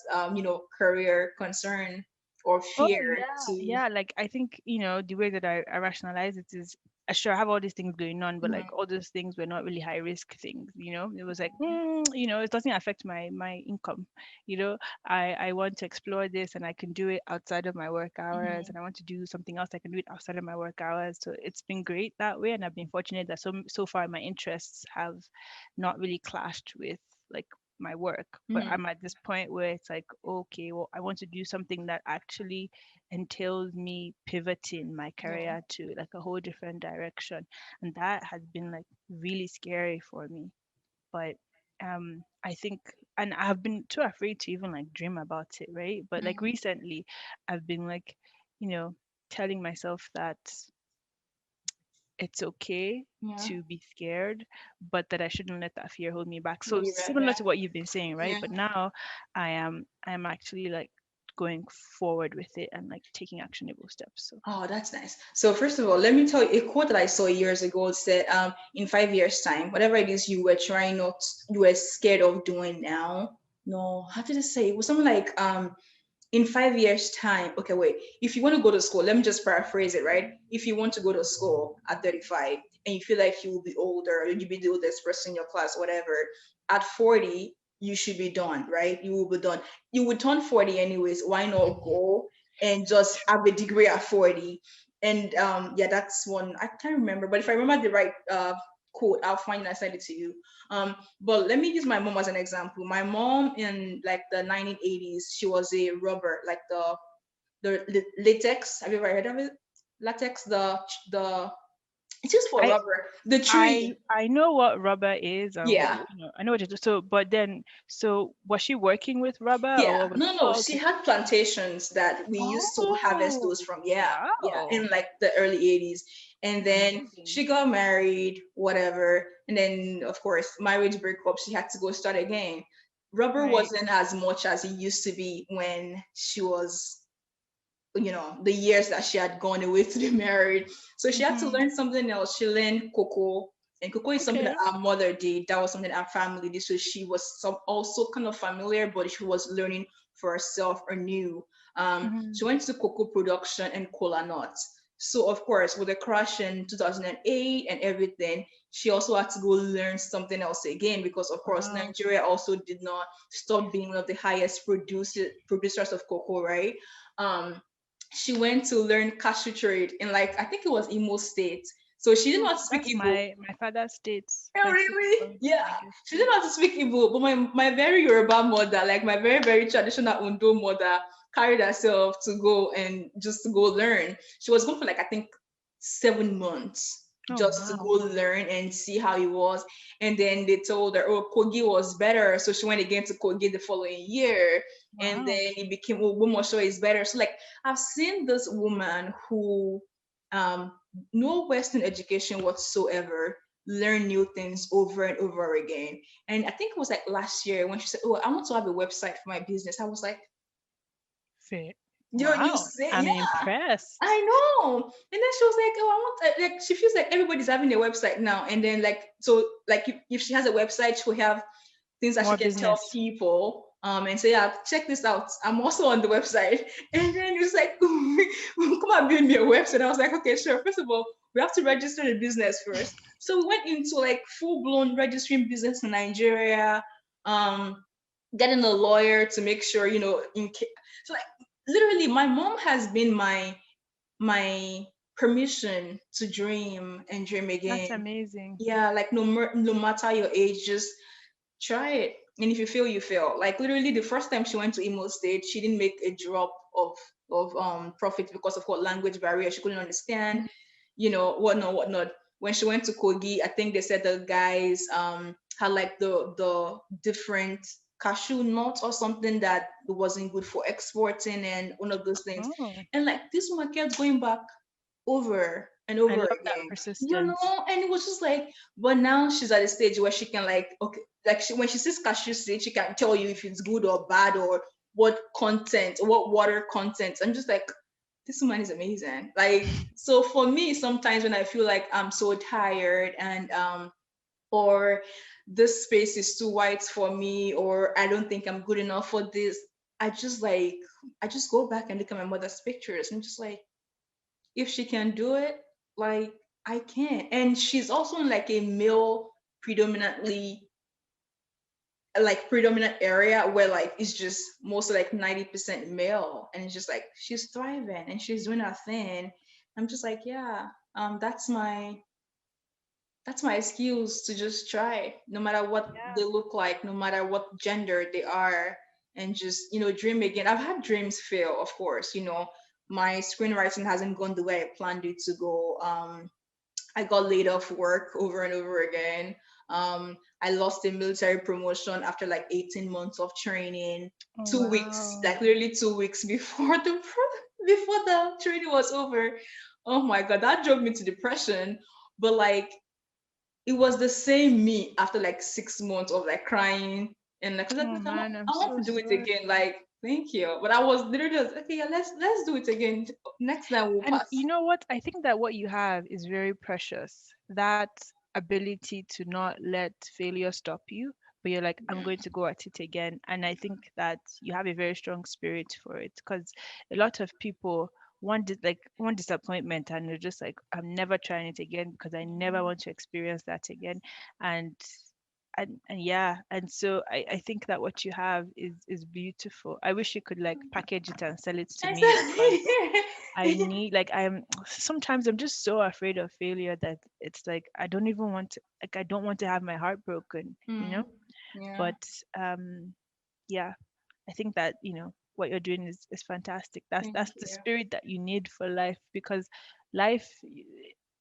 A: career concern or
B: Oh
A: fear
B: yeah,
A: to.
B: yeah. Like I think the way that I rationalize it is, sure, I have all these things going on, but like
A: Mhm.
B: all those things were not really high risk things. It was like, it doesn't affect my income. I want to explore this, and I can do it outside of my work hours,
A: Mhm.
B: and I want to do something else, I can do it outside of my work hours. So it's been great that way, and I've been fortunate that so far my interests have not really clashed with like my work. But
A: Mhm.
B: I'm at this point where it's like, okay, well, I want to do something that actually entails me pivoting my
A: Yeah.
B: career to like a whole different direction. And that has been like really scary for me. But I think, and I've been too afraid to even like dream about it, right? But like
A: Mhm.
B: recently I've been like, you know, telling myself that it's okay
A: Yeah.
B: to be scared, but that I shouldn't let that fear hold me back. So
A: We'll be right
B: similar
A: back.
B: to what you've been saying, right?
A: Yeah.
B: But now I am actually like going forward with it and like taking actionable steps. So
A: Oh, that's nice. So first of all, let me tell you a quote that I saw years ago. It said, in 5 years' time, whatever it is you were trying not, you were scared of doing now. No, how did it say? It was something like, in 5 years' time, okay, wait, if you want to go to school, let me just paraphrase it, right? If you want to go to school at 35 and you feel like you will be older, you'll be the oldest person in your class, whatever, at 40, you should be done, right? You will be done. You would turn 40 anyways. Why not go and just have a degree at 40? And yeah, that's one. I can't remember, but if I remember the right quote, I'll find it and send it to you. But let me use my mom as an example. My mom in like the 1980s, she was a rubber, like the latex. Have you ever heard of it? Latex, the it's used for
B: I
A: rubber. The
B: I
A: tree.
B: I know what rubber is, and
A: Yeah.
B: I know what it is. So, but then, so was she working with rubber, or
A: Yeah,
B: what was?
A: no, no.
B: Oh,
A: She
B: okay.
A: had plantations that we used to harvest
B: Oh,
A: those from. Yeah, yeah,
B: wow,
A: in like the early 80s. And then
B: amazing.
A: she got married, whatever. And then, of course, marriage break up. She had to go start again. Rubber
B: Right.
A: wasn't as much as it used to be when she was, the years that she had gone away to be married. So she had to
B: Mm-hmm.
A: learn something else. She learned cocoa, and cocoa is something that
B: Okay.
A: our mother did. That was something our family did. So she was also kind of familiar, but she was learning for herself anew.
B: Mm-hmm.
A: She went to cocoa production and cola nuts. So of course, with the crash in 2008 and everything, she also had to go learn something else again because of course
B: Wow.
A: Nigeria also did not stop being one of the highest producers of cocoa, right? Um, she went to learn cashew trade in, like, I think it was Imo State. So she didn't know how to speak
B: That's
A: Igbo.
B: my father's states,
A: Oh,
B: my sister
A: really?
B: from
A: Yeah.
B: my guest
A: She didn't
B: state.
A: know how to speak Igbo, but my very Yoruba mother, like my very, very traditional Ondo mother, carried herself to go and just to go learn. She was going for like, I think, 7 months
B: Oh
A: just to
B: wow.
A: go learn and see how it was. And then they told her, oh, Kogi was better. So she went again to Kogi the following year. And
B: Wow.
A: then it became, oh, Bomosho is better. So, like, I've seen this woman who, um, no Western education whatsoever, learn new things over and over again. And I think it was like last year when she said, "Oh, I want to have a website for my business." I was like,
B: Fit.
A: You
B: Wow.
A: say,
B: I'm
A: yeah,
B: impressed.
A: I know." And then she was like, "Oh, I want like." She feels like everybody's having a website now, and then like so like if she has a website, she'll have things that she
B: More
A: can tell
B: business.
A: people. And say, yeah, check this out. I'm also on the website. And then it was like, come and build me a website. I was like, okay, sure. First of all, we have to register the business first. So we went into like full blown registering business in Nigeria, um, getting a lawyer to make sure, so like literally my mom has been my permission to dream and dream
B: That's
A: again.
B: amazing.
A: Yeah, like no matter your age, just try it. And if you fail, you fail. Like literally the first time she went to Imo State, she didn't make a drop of profit because of what language barrier. She couldn't understand, whatnot. When she went to Kogi, I think they said the guys had like the different cashew nuts or something that wasn't good for exporting and one of those things.
B: Oh,
A: And like this market going back over and
B: I
A: over
B: love that
A: again,
B: persistence.
A: and it was just like, but now she's at a stage where she can like, okay, like when she sees cashew seed, she can tell you if it's good or bad or what content, what water content. I'm just like, this woman is amazing. Like, so for me, sometimes when I feel like I'm so tired and or this space is too white for me, or I don't think I'm good enough for this, I just like, I just go back and look at my mother's pictures and just like, if she can do it, like I can. And she's also in like a male predominantly predominant area where like it's just mostly like 90% male, and it's just like she's thriving and she's doing her thing. I'm just like, yeah, that's my excuse to just try, no matter what
B: Yeah.
A: they look like, no matter what gender they are, and just dream again. I've had dreams fail, of course. My screenwriting hasn't gone the way I planned it to go. I got laid off work over and over again. I lost a military promotion after like 18 months of training.
B: Oh,
A: 2 weeks,
B: wow.
A: like literally 2 weeks before the training was over. Oh my god, that drove me to depression. But like it was the same me after like 6 months of like crying and like I was like,
B: Oh
A: "Look,
B: man, I'm
A: I want
B: so
A: to do it
B: sorry.
A: again." Like, thank you. But I was literally just, okay, yeah, let's do it again. Next time we'll
B: And
A: pass.
B: you know what? I think that what you have is very precious. That ability to not let failure stop you, but you're like, I'm
A: Yeah.
B: going to go at it again. And I think that you have a very strong spirit for it because a lot of people one disappointment and they're just like, I'm never trying it again because I never want to experience that again. And and yeah, and so I think that what you have is beautiful. I wish you could like package it and sell it to me because I
A: Exactly.
B: need like I'm sometimes I'm just so afraid of failure that it's like I don't even want to like I don't want to have my heart broken, you know?
A: Mm, yeah.
B: But yeah, I think that, what you're doing is fantastic.
A: Thank
B: That's the
A: you.
B: spirit that you need for life because life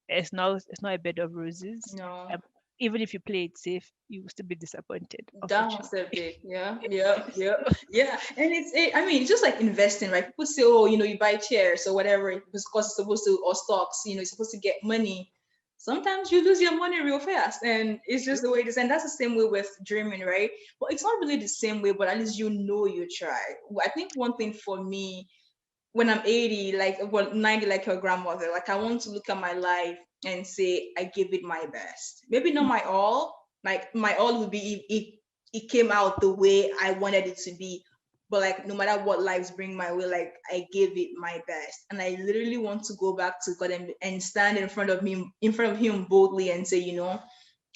B: it's not a bed of roses.
A: No.
B: Um, Even if you play it safe, you will still be disappointed,
A: That was
B: unfortunately.
A: so big. Yeah, yeah, yeah, yeah. And I mean, it's just like investing, right? People say, oh, you buy shares or whatever because it's supposed to, or stocks, you're supposed to get money. Sometimes you lose your money real fast, and it's just
B: True.
A: the way it is. And that's the same way with dreaming, right? But it's not really the same way, but at least you try. I think one thing for me when I'm 80, like, well, 90, like your grandmother, like I want to look at my life and say I give it my best. Maybe not my all. Like my all would be if it came out the way I wanted it to be. But like no matter what lives bring my way, like I gave it my best. And I literally want to go back to God and stand in front of him boldly and say,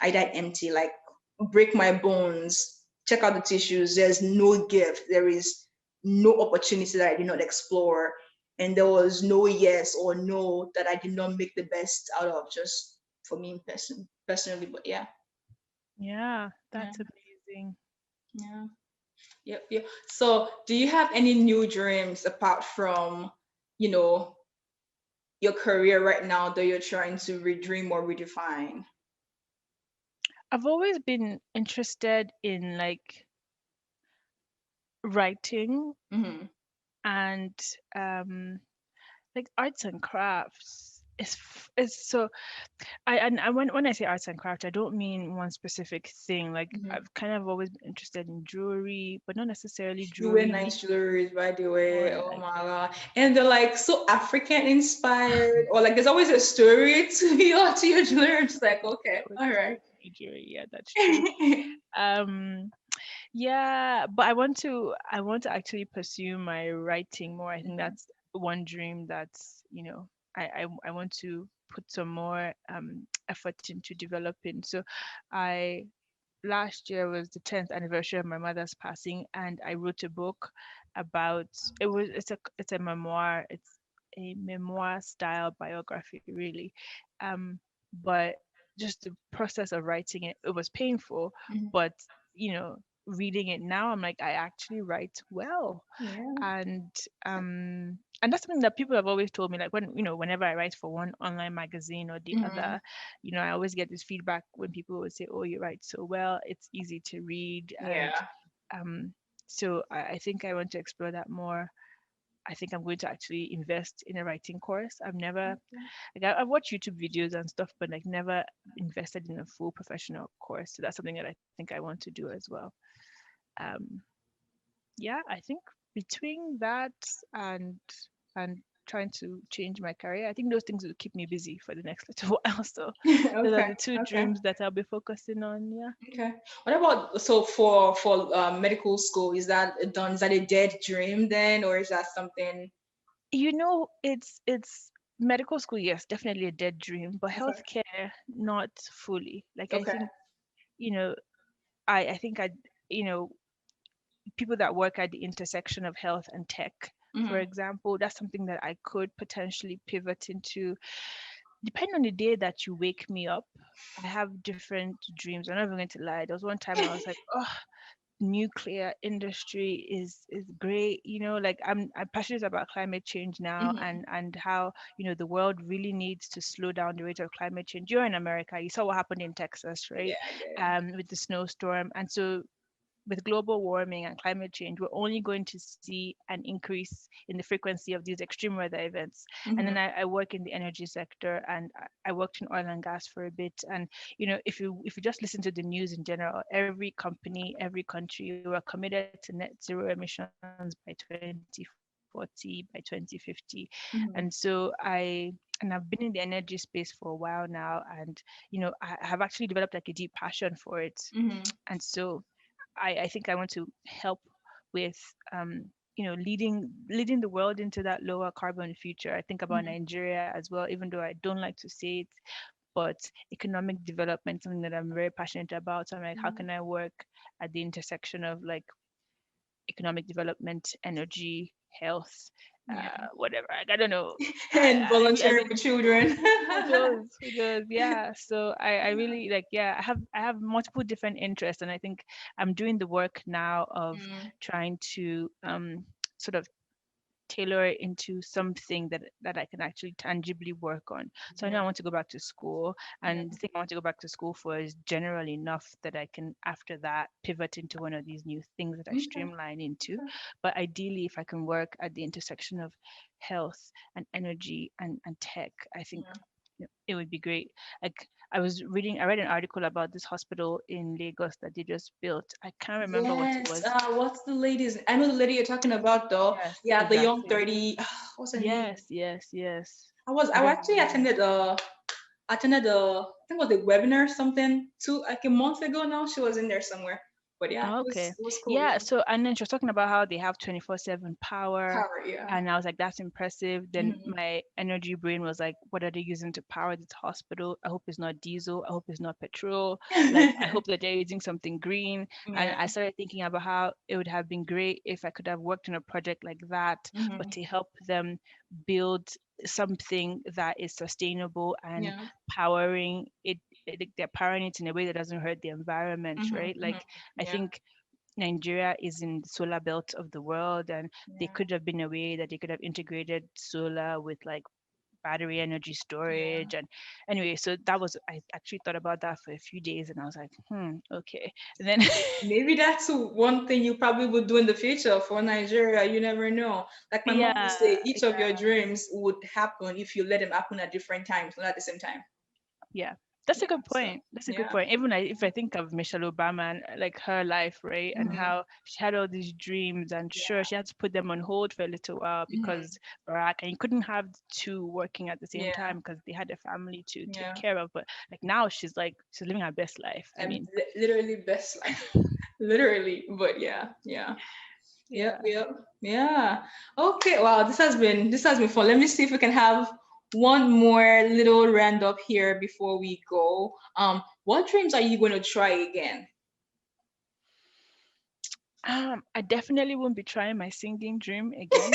A: I died empty. Like break my bones, check out the tissues. There's no gift. There is no opportunity that I did not explore. And there was no yes or no that I did not make the best out of just for me personally. But yeah,
B: Yeah,
A: yeah,
B: that's amazing.
A: yeah, yep, yeah. So do you have any new dreams apart from, you know, your career right now that you're trying to redream or redefine?
B: I've always been interested in like writing
A: Mm-hmm.
B: and um like arts and crafts is so I when I say arts and craft I don't mean one specific thing. Like
A: Mm-hmm.
B: I've kind of always been interested in jewelry, but not necessarily
A: You wear
B: jewelry
A: nice jewelries, by the
B: more
A: way. Oh
B: like
A: my god! And they're like so African inspired, or like there's always a story to your jewelry. I'm just like, okay,
B: with
A: all right.
B: with jewelry. Yeah, that's true. um yeah, but I want to actually pursue my writing more. I think
A: Mhm.
B: that's one dream that's I want to put some more effort into developing. So I last year was the 10th anniversary of my mother's passing, and I wrote a book about it's a memoir. It's a memoir style biography, really. um but just the process of writing it was painful,
A: Mhm.
B: but you know reading it now, I'm like, I actually write well.
A: Yeah.
B: And that's something that people have always told me, like whenever I write for one online magazine or the
A: Mhm.
B: other, I always get this feedback when people would say, oh, you write so well, it's easy to read. And
A: Yeah.
B: um so I think I want to explore that more. I think I'm going to actually invest in a writing course. I've never, like, I've watched YouTube videos and stuff, but like never invested in a full professional course. So that's something that I think I want to do as well. um yeah, I think between that and and trying to change my career, I think those things will keep me busy for the next little while. So those are
A: Okay.
B: the two
A: Okay.
B: dreams that I'll be focusing on. Yeah.
A: Okay. What about, so for medical school, is that done? Is that a dead dream then, or is that something?
B: It's medical school, yes, definitely a dead dream, but
A: Okay.
B: healthcare, not fully. Like I
A: Okay.
B: think, you know, I think you know, people that work at the intersection of health and tech, for
A: Mhm.
B: example, that's something that I could potentially pivot into. Depending on the day that you wake me up, I have different dreams. I'm not even going to lie. There was one time I was like, oh, nuclear industry is great. Like I'm passionate about climate change now,
A: Mhm.
B: and how the world really needs to slow down the rate of climate change. You're in America, you saw what happened in Texas,
A: Yeah,
B: right?
A: I did.
B: With the snowstorm. And so with global warming and climate change, we're only going to see an increase in the frequency of these extreme weather events. And then
A: Mhm.
B: I work in the energy sector, and I worked in oil and gas for a bit. And if you just listen to the news in general, every company, every country, we're committed to net zero emissions by 2040, by 2050. And so
A: Mhm.
B: I've been in the energy space for a while now, and I have actually developed like a deep passion for it. And
A: Mhm.
B: so I think I want to help with leading the world into that lower carbon future. I think about
A: Mhm.
B: Nigeria as well, even though I don't like to say it, but economic development, something that I'm very passionate about. So I'm like, how
A: Yeah.
B: can I work at the intersection of like economic development, energy, health,
A: Yeah.
B: whatever. I don't know.
A: And
B: I
A: volunteering
B: mean,
A: with children.
B: who knows, yeah. So I really like, yeah, I have multiple different interests, and I think I'm doing the work now of
A: Mm.
B: trying to sort of tailor it into something that I can actually tangibly work on. So I know I
A: Mhm.
B: want to go back to school,
A: Yeah.
B: and the thing I want to go back to school for is general enough that I can, after that, pivot into one of these new things that I
A: Okay.
B: streamline into.
A: Okay.
B: But ideally, if I can work at the intersection of health and energy and tech, I think
A: Yeah.
B: it would be great. Like I read an article about this hospital in Lagos that they just built. I can't remember what it
A: Yes.
B: was.
A: What's the lady's? I know the lady you're talking about though.
B: Yes,
A: Yeah, the young
B: exactly.
A: 30. What's her name?
B: Yes, yes, yes.
A: I
B: Very,
A: actually
B: very.
A: attended a, I think it was a webinar or something two, like a month ago now. She was in there somewhere. But yeah,
B: Oh, okay.
A: it was cool.
B: Yeah.
A: Yeah.
B: So, and then she was talking about how they have 24/7 power.
A: Power. Yeah.
B: And I was like, that's impressive. Then
A: Hmm.
B: my energy brain was like, what are they using to power this hospital? I hope it's not diesel. I hope it's not petrol. Like, I hope that they're using something green. And
A: Yeah.
B: I started thinking about how it would have been great if I could have worked on a project like that, but
A: Hmm.
B: to help them build something that is sustainable and
A: Yeah.
B: powering it. They're powering it in a way that doesn't hurt the environment,
A: Hmm.
B: right?
A: Hmm.
B: Like, I
A: Yeah.
B: think Nigeria is in the solar belt of the world, and there
A: Yeah.
B: could have been a way that they could have integrated solar with like battery energy
A: Yeah.
B: storage. And anyway, so that was, I actually thought about that for a few days, and I was like, okay. And then
A: Maybe that's one thing you probably would do in the future for Nigeria. You never know. Like my mom would
B: yeah,
A: say, each of your
B: yeah.
A: dreams would happen if you let them happen at different times, not at the same time.
B: Yeah, that's a
A: Yeah.
B: good
A: So
B: point. That's a good
A: yeah.
B: point. Even if I think of Michelle Obama and like her life, right, and
A: Hmm.
B: how she had all these dreams, and sure,
A: Yeah.
B: she had to put them on hold for a little while
A: Hmm.
B: because Barack, and you couldn't have the two working at the same
A: Yeah.
B: time because they had a family to take
A: Yeah.
B: care of. But like now, she's living her best life. I
A: And
B: mean,
A: literally best life. Literally. But yeah. Yeah. Yep.
B: yeah.
A: Yep. Yeah. Okay. Wow. This has been fun. Let me see if we can have one more little roundup here before we go. What dreams are you going to try again?
B: I definitely won't be trying my singing dream again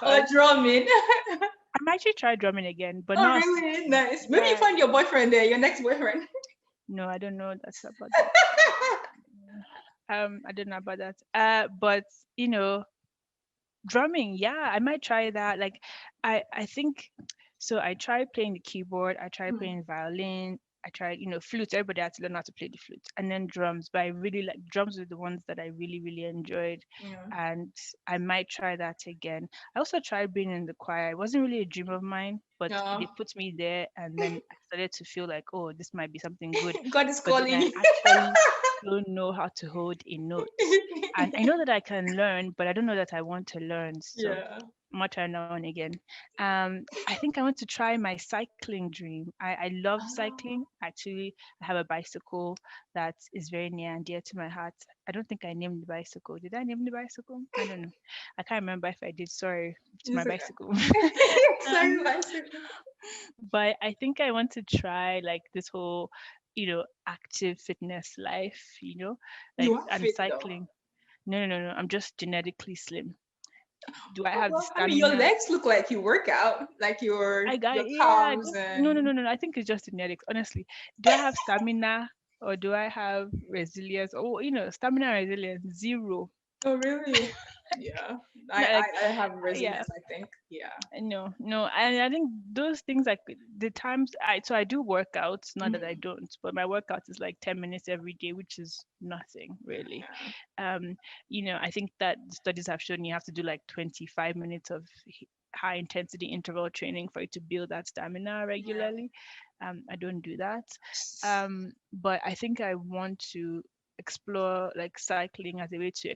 A: Or
B: because
A: drumming?
B: I might actually try drumming again, but
A: Oh,
B: not
A: really?
B: singing.
A: Nice. Maybe you
B: Yeah,
A: find your boyfriend there, your next boyfriend.
B: no, I don't know that's about that. I don't know about that. But you know, drumming, yeah, I might try that. Like, I think so. I tried playing the keyboard. I tried
A: Mm,
B: playing violin. I tried, flute. Everybody had to learn how to play the flute, and then drums. But I really like drums were the ones that I really, really enjoyed,
A: yeah.
B: and I might try that again. I also tried being in the choir. It wasn't really a dream of mine, but
A: Yeah.
B: they put me there, and then I started to feel like, oh, this might be something good.
A: God is
B: But then
A: calling
B: I
A: you.
B: actually don't know how to hold a note, and I know that I can learn, but I don't know that I want to learn. So
A: Yeah.
B: I'm gonna try now and again. I think I want to try my cycling dream. I love cycling.
A: Oh,
B: Actually, I have a bicycle that is very near and dear to my heart. I don't think I named the bicycle. Did I name the bicycle? I don't know. I can't remember if I did. Sorry to my
A: it's okay.
B: bicycle.
A: Sorry,
B: um,
A: bicycle.
B: but I think I want to try like this whole, active fitness life. Like
A: You are
B: and
A: fit though.
B: cycling. No, no, no, no. I'm just genetically slim. Do I
A: Oh,
B: have the
A: well, I mean, your
B: stamina?
A: legs look like you work out, like
B: I
A: your
B: got yeah. I
A: calves
B: got no, no,
A: and.
B: no, no, no. I think it's just genetics. Honestly, do I have stamina or do I have resilience? Oh, stamina and resilience zero.
A: Oh, really? Yeah. I,
B: No,
A: I,
B: like,
A: I have
B: yeah.
A: resilience, I think. Yeah.
B: No, no, and I think those things like the times I do workouts, not that I
A: Mhm.
B: don't, but my workout is like 10 minutes every day, which is nothing really.
A: Yeah.
B: Um, I think that the studies have shown you have to do like 25 minutes of high intensity interval training for you to build that stamina
A: Yeah.
B: regularly. I don't do that. But I think I want to explore like cycling as a way to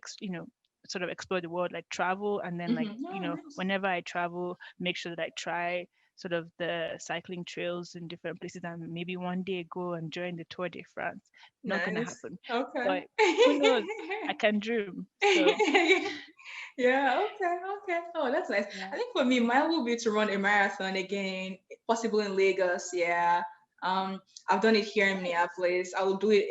B: sort of explore the world, like travel, and then like
A: Oh, nice.
B: whenever I travel, make sure that I try sort of the cycling trails in different places, and maybe one day go and join the Tour de France. Not gonna
A: Nice.
B: happen,
A: Okay.
B: but who knows? I can dream. So
A: Yeah, okay, okay. Oh, that's nice.
B: yeah,
A: I think for me, mine will be to run a marathon again, possible in Lagos. Yeah. I've done it here in Minneapolis. I will do it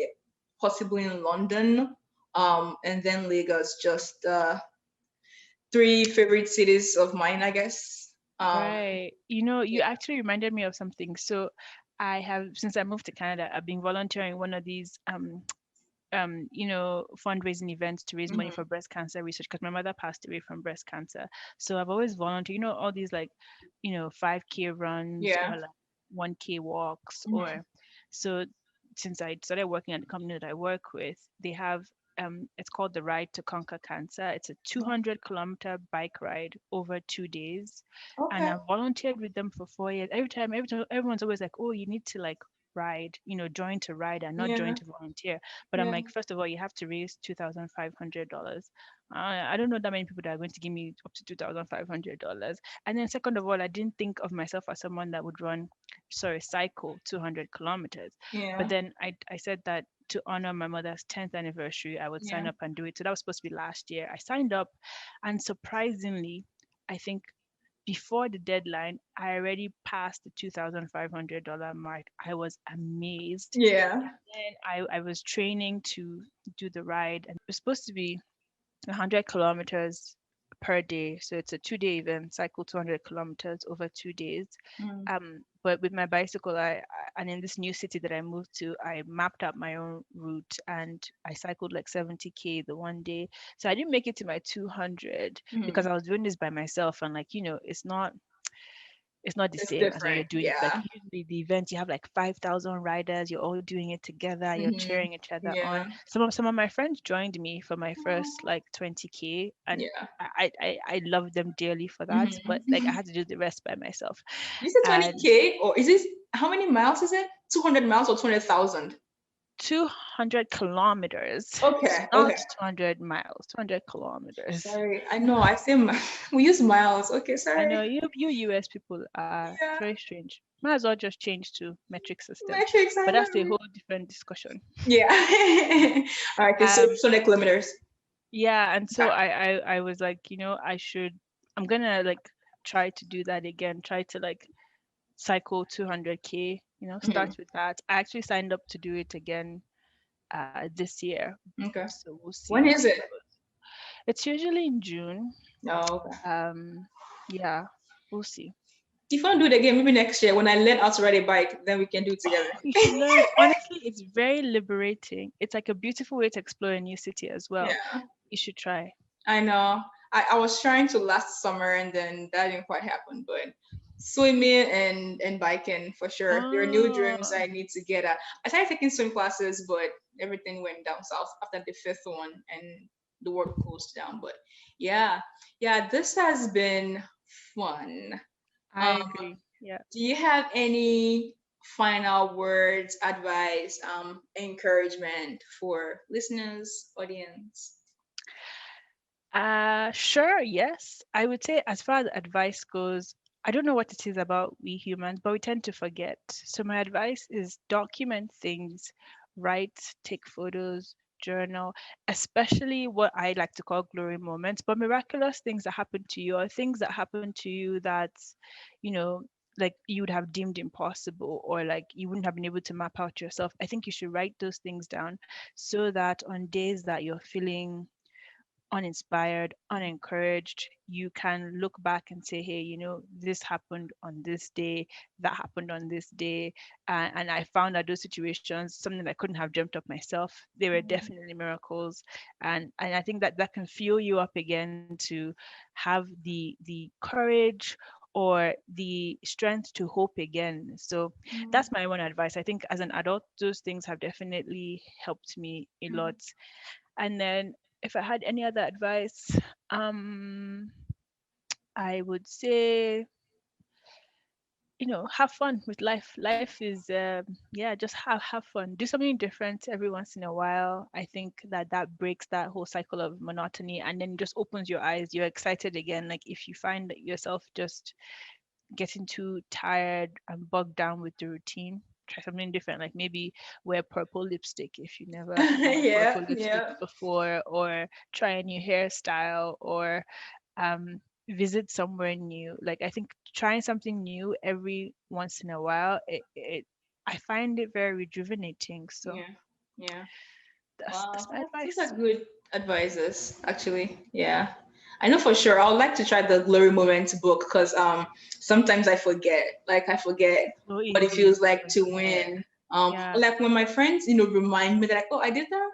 A: possibly in London. And then Lagos, just three favorite cities of mine, I guess.
B: right. You
A: Yeah.
B: actually reminded me of something. So I have, since I moved to Canada, I've been volunteering one of these fundraising events to raise money
A: Hmm.
B: for breast cancer research because my mother passed away from breast cancer. So I've always volunteered, all these like, 5K runs
A: Yeah.
B: or like 1K walks
A: Hmm.
B: or so since I started working at the company that I work with, they have it's called the Ride to Conquer Cancer. It's a 200-kilometer bike ride over 2 days. And
A: Okay.
B: I've volunteered with them for 4 years. Every time, everyone's always like, oh, you need to like ride, join to ride and not join
A: Yeah.
B: to volunteer. But I'm
A: Yeah.
B: like, first of all, you have to raise $2,500. I don't know that many people that are going to give me up to $2,500. And then second of all, I didn't think of myself as someone that would cycle 200 kilometers. But
A: Yeah.
B: then I said that to honor my mother's 10th anniversary, I would sign
A: Yeah.
B: up and do it. So that was supposed to be last year. I signed up, and surprisingly, I think before the deadline, I already passed the $2,500 mark. I was amazed.
A: Yeah.
B: And I was training to do the ride, and it was supposed to be 100 kilometers per day. So it's a 2-day event, cycle 200 kilometers over 2 days.
A: Mm.
B: But with my bicycle, and in this new city that I moved to, I mapped out my own route and I cycled like 70K the one day. So I didn't make it to my 200 because
A: Mm.
B: I was doing this by myself. And like, it's not the
A: It's
B: same as when you're
A: different.
B: doing it. Like
A: Yeah.
B: usually the event, you have like 5,000 riders. You're all doing it together. You're
A: Hmm.
B: cheering each other on.
A: Yeah.
B: Some of my friends joined me for my first
A: Oh,
B: like 20K, and
A: yeah.
B: I love them dearly for that. But like I
A: Hmm.
B: had to do the rest by myself.
A: You said
B: And
A: 20K, or is this how many miles is it? 200 miles or 200,000?
B: 200 kilometers,
A: Okay.
B: not
A: Okay.
B: 200 miles, 200 kilometers.
A: Sorry. I know. I say we use miles. Okay.
B: I
A: Sorry.
B: know you US people are
A: Yeah.
B: very strange. Might as well just change to metric system,
A: Metrics.
B: but
A: I
B: that's
A: know.
B: a whole different discussion.
A: Yeah. All right. Okay. So
B: Um,
A: 200 kilometers.
B: yeah, and so
A: Okay.
B: I was like, I'm gonna like try to do that again, try to like cycle 200K,
A: Mhm.
B: start with that. I actually signed up to do it again this year.
A: Okay.
B: So
A: When
B: we'll
A: is
B: see how
A: it?
B: it goes. It's usually in June.
A: Oh, okay.
B: Yeah, we'll see.
A: If you want to do it again, maybe next year when I learn how to ride a bike, then we can do it together.
B: You should learn. Honestly, it's very liberating. It's like a beautiful way to explore a new city as well.
A: Yeah,
B: You should try.
A: I know. I was trying to last summer and then that didn't quite happen, but swimming and biking for sure. There are new dreams
B: Oh,
A: I need to get at. I started taking swim classes, but everything went down south after the fifth one and the work closed down. But yeah, yeah, this has been fun.
B: I
A: Um,
B: agree. Yeah.
A: do you have any final words, advice, encouragement for listeners, audience?
B: Sure, yes. I would say, as far as advice goes, I don't know what it is about we humans, but we tend to forget. So my advice is document things, write, take photos, journal, especially what I like to call glory moments, but miraculous things that happen to you or things that happen to you that, you know, like you would have deemed impossible or like you wouldn't have been able to map out yourself. I think you should write those things down so that on days that you're feeling uninspired, unencouraged, you can look back and say, hey, this happened on this day, that happened on this day. And I found that those situations, something I couldn't have dreamt of myself, they were definitely miracles. And I think that that can fuel you up again to have the courage or the strength to hope again. So that's my one advice. I think as an adult, those things have definitely helped me a lot. And then if I had any other advice, um, I would say, have fun with life. Life is, yeah, just have fun. Do something different every once in a while. I think that that breaks that whole cycle of monotony and then just opens your eyes. You're excited again. Like if you find that yourself just getting too tired and bogged down with the routine, try something different, like maybe wear purple lipstick if you never wore
A: Yeah,
B: purple lipstick
A: yeah.
B: before, or try a new hairstyle, or visit somewhere new. Like I think trying something new every once in a while, it I find it very rejuvenating. So
A: Yeah, yeah.
B: that's
A: Wow,
B: my
A: those
B: advice.
A: are good advices, actually. Yeah, I know for sure. I would like to try the Glory Moments book because sometimes I forget. Like I forget
B: So
A: what it
B: easy
A: feels
B: to
A: like to
B: forget.
A: win.
B: Yeah.
A: Like when my friends, remind me that like, oh, I did that.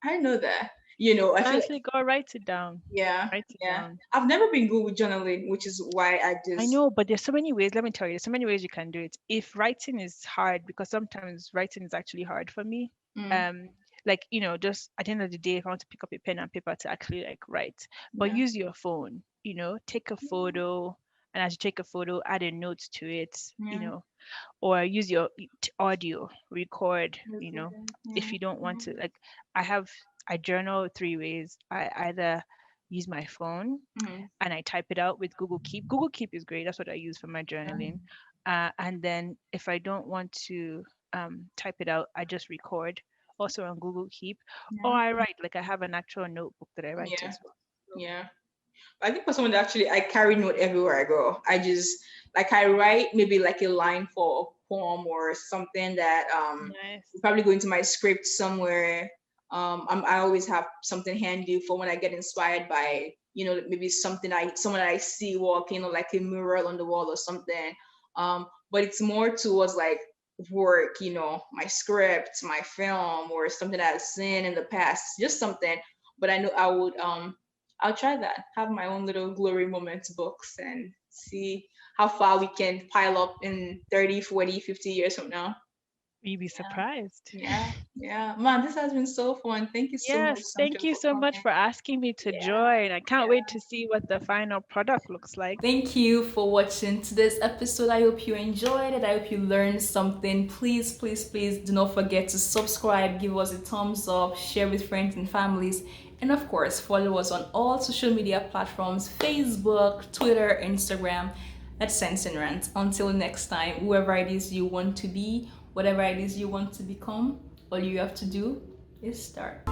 A: I didn't know that. I feel like
B: Honestly, go write it down.
A: yeah,
B: Write it
A: yeah.
B: down.
A: I've never been good with journaling, which is why I
B: I
A: just
B: know, but there's so many ways. Let me tell you, there's so many ways you can do it. If writing is hard, because sometimes writing is actually hard for me.
A: mm,
B: Um, like, just at the end of the day, if I want to pick up a pen and paper to actually like write, but
A: yeah,
B: use your phone, take a photo, and as you take a photo, add a note to it,
A: yeah,
B: or use your audio record, if
A: yeah,
B: you don't want
A: yeah,
B: to. Like, I journal three ways. I either use my phone
A: mm,
B: and I type it out with Google Keep. Google Keep is great. That's what I use for my
A: yeah,
B: journaling. And then if I don't want to type it out, I just record also on Google Keep, or
A: yeah,
B: I write. Like I have an actual notebook that I write
A: yeah,
B: as well. So
A: yeah. I think for someone that actually I carry note everywhere I go. I just like I write maybe like a line for a poem or something that
B: nice.
A: will probably go into my script somewhere. I always have something handy for when I get inspired by maybe someone that I see walking or like a mural on the wall or something. But it's more towards like work, my script, my film, or something I've seen in the past, just something. But I know I'll try that. Have my own little glory moments books and see how far we can pile up in 30, 40, 50 years from now.
B: You'd be
A: Yeah.
B: surprised.
A: Yeah. Yeah. Man, this has been so fun. Thank you so much,
B: Yes, thank
A: Somto,
B: you
A: for
B: so much
A: coming.
B: for asking me to
A: Yeah.
B: join. I can't wait
A: Yeah.
B: to see what the final product looks like.
A: Thank you for watching today's episode. I hope you enjoyed it. I hope you learned something. Please, please, please do not forget to subscribe, give us a thumbs up, share with friends and families, and of course, follow us on all social media platforms: Facebook, Twitter, Instagram, at Sense&Rants. Until next time, whoever it is you want to be, whatever it is you want to become, all you have to do is start.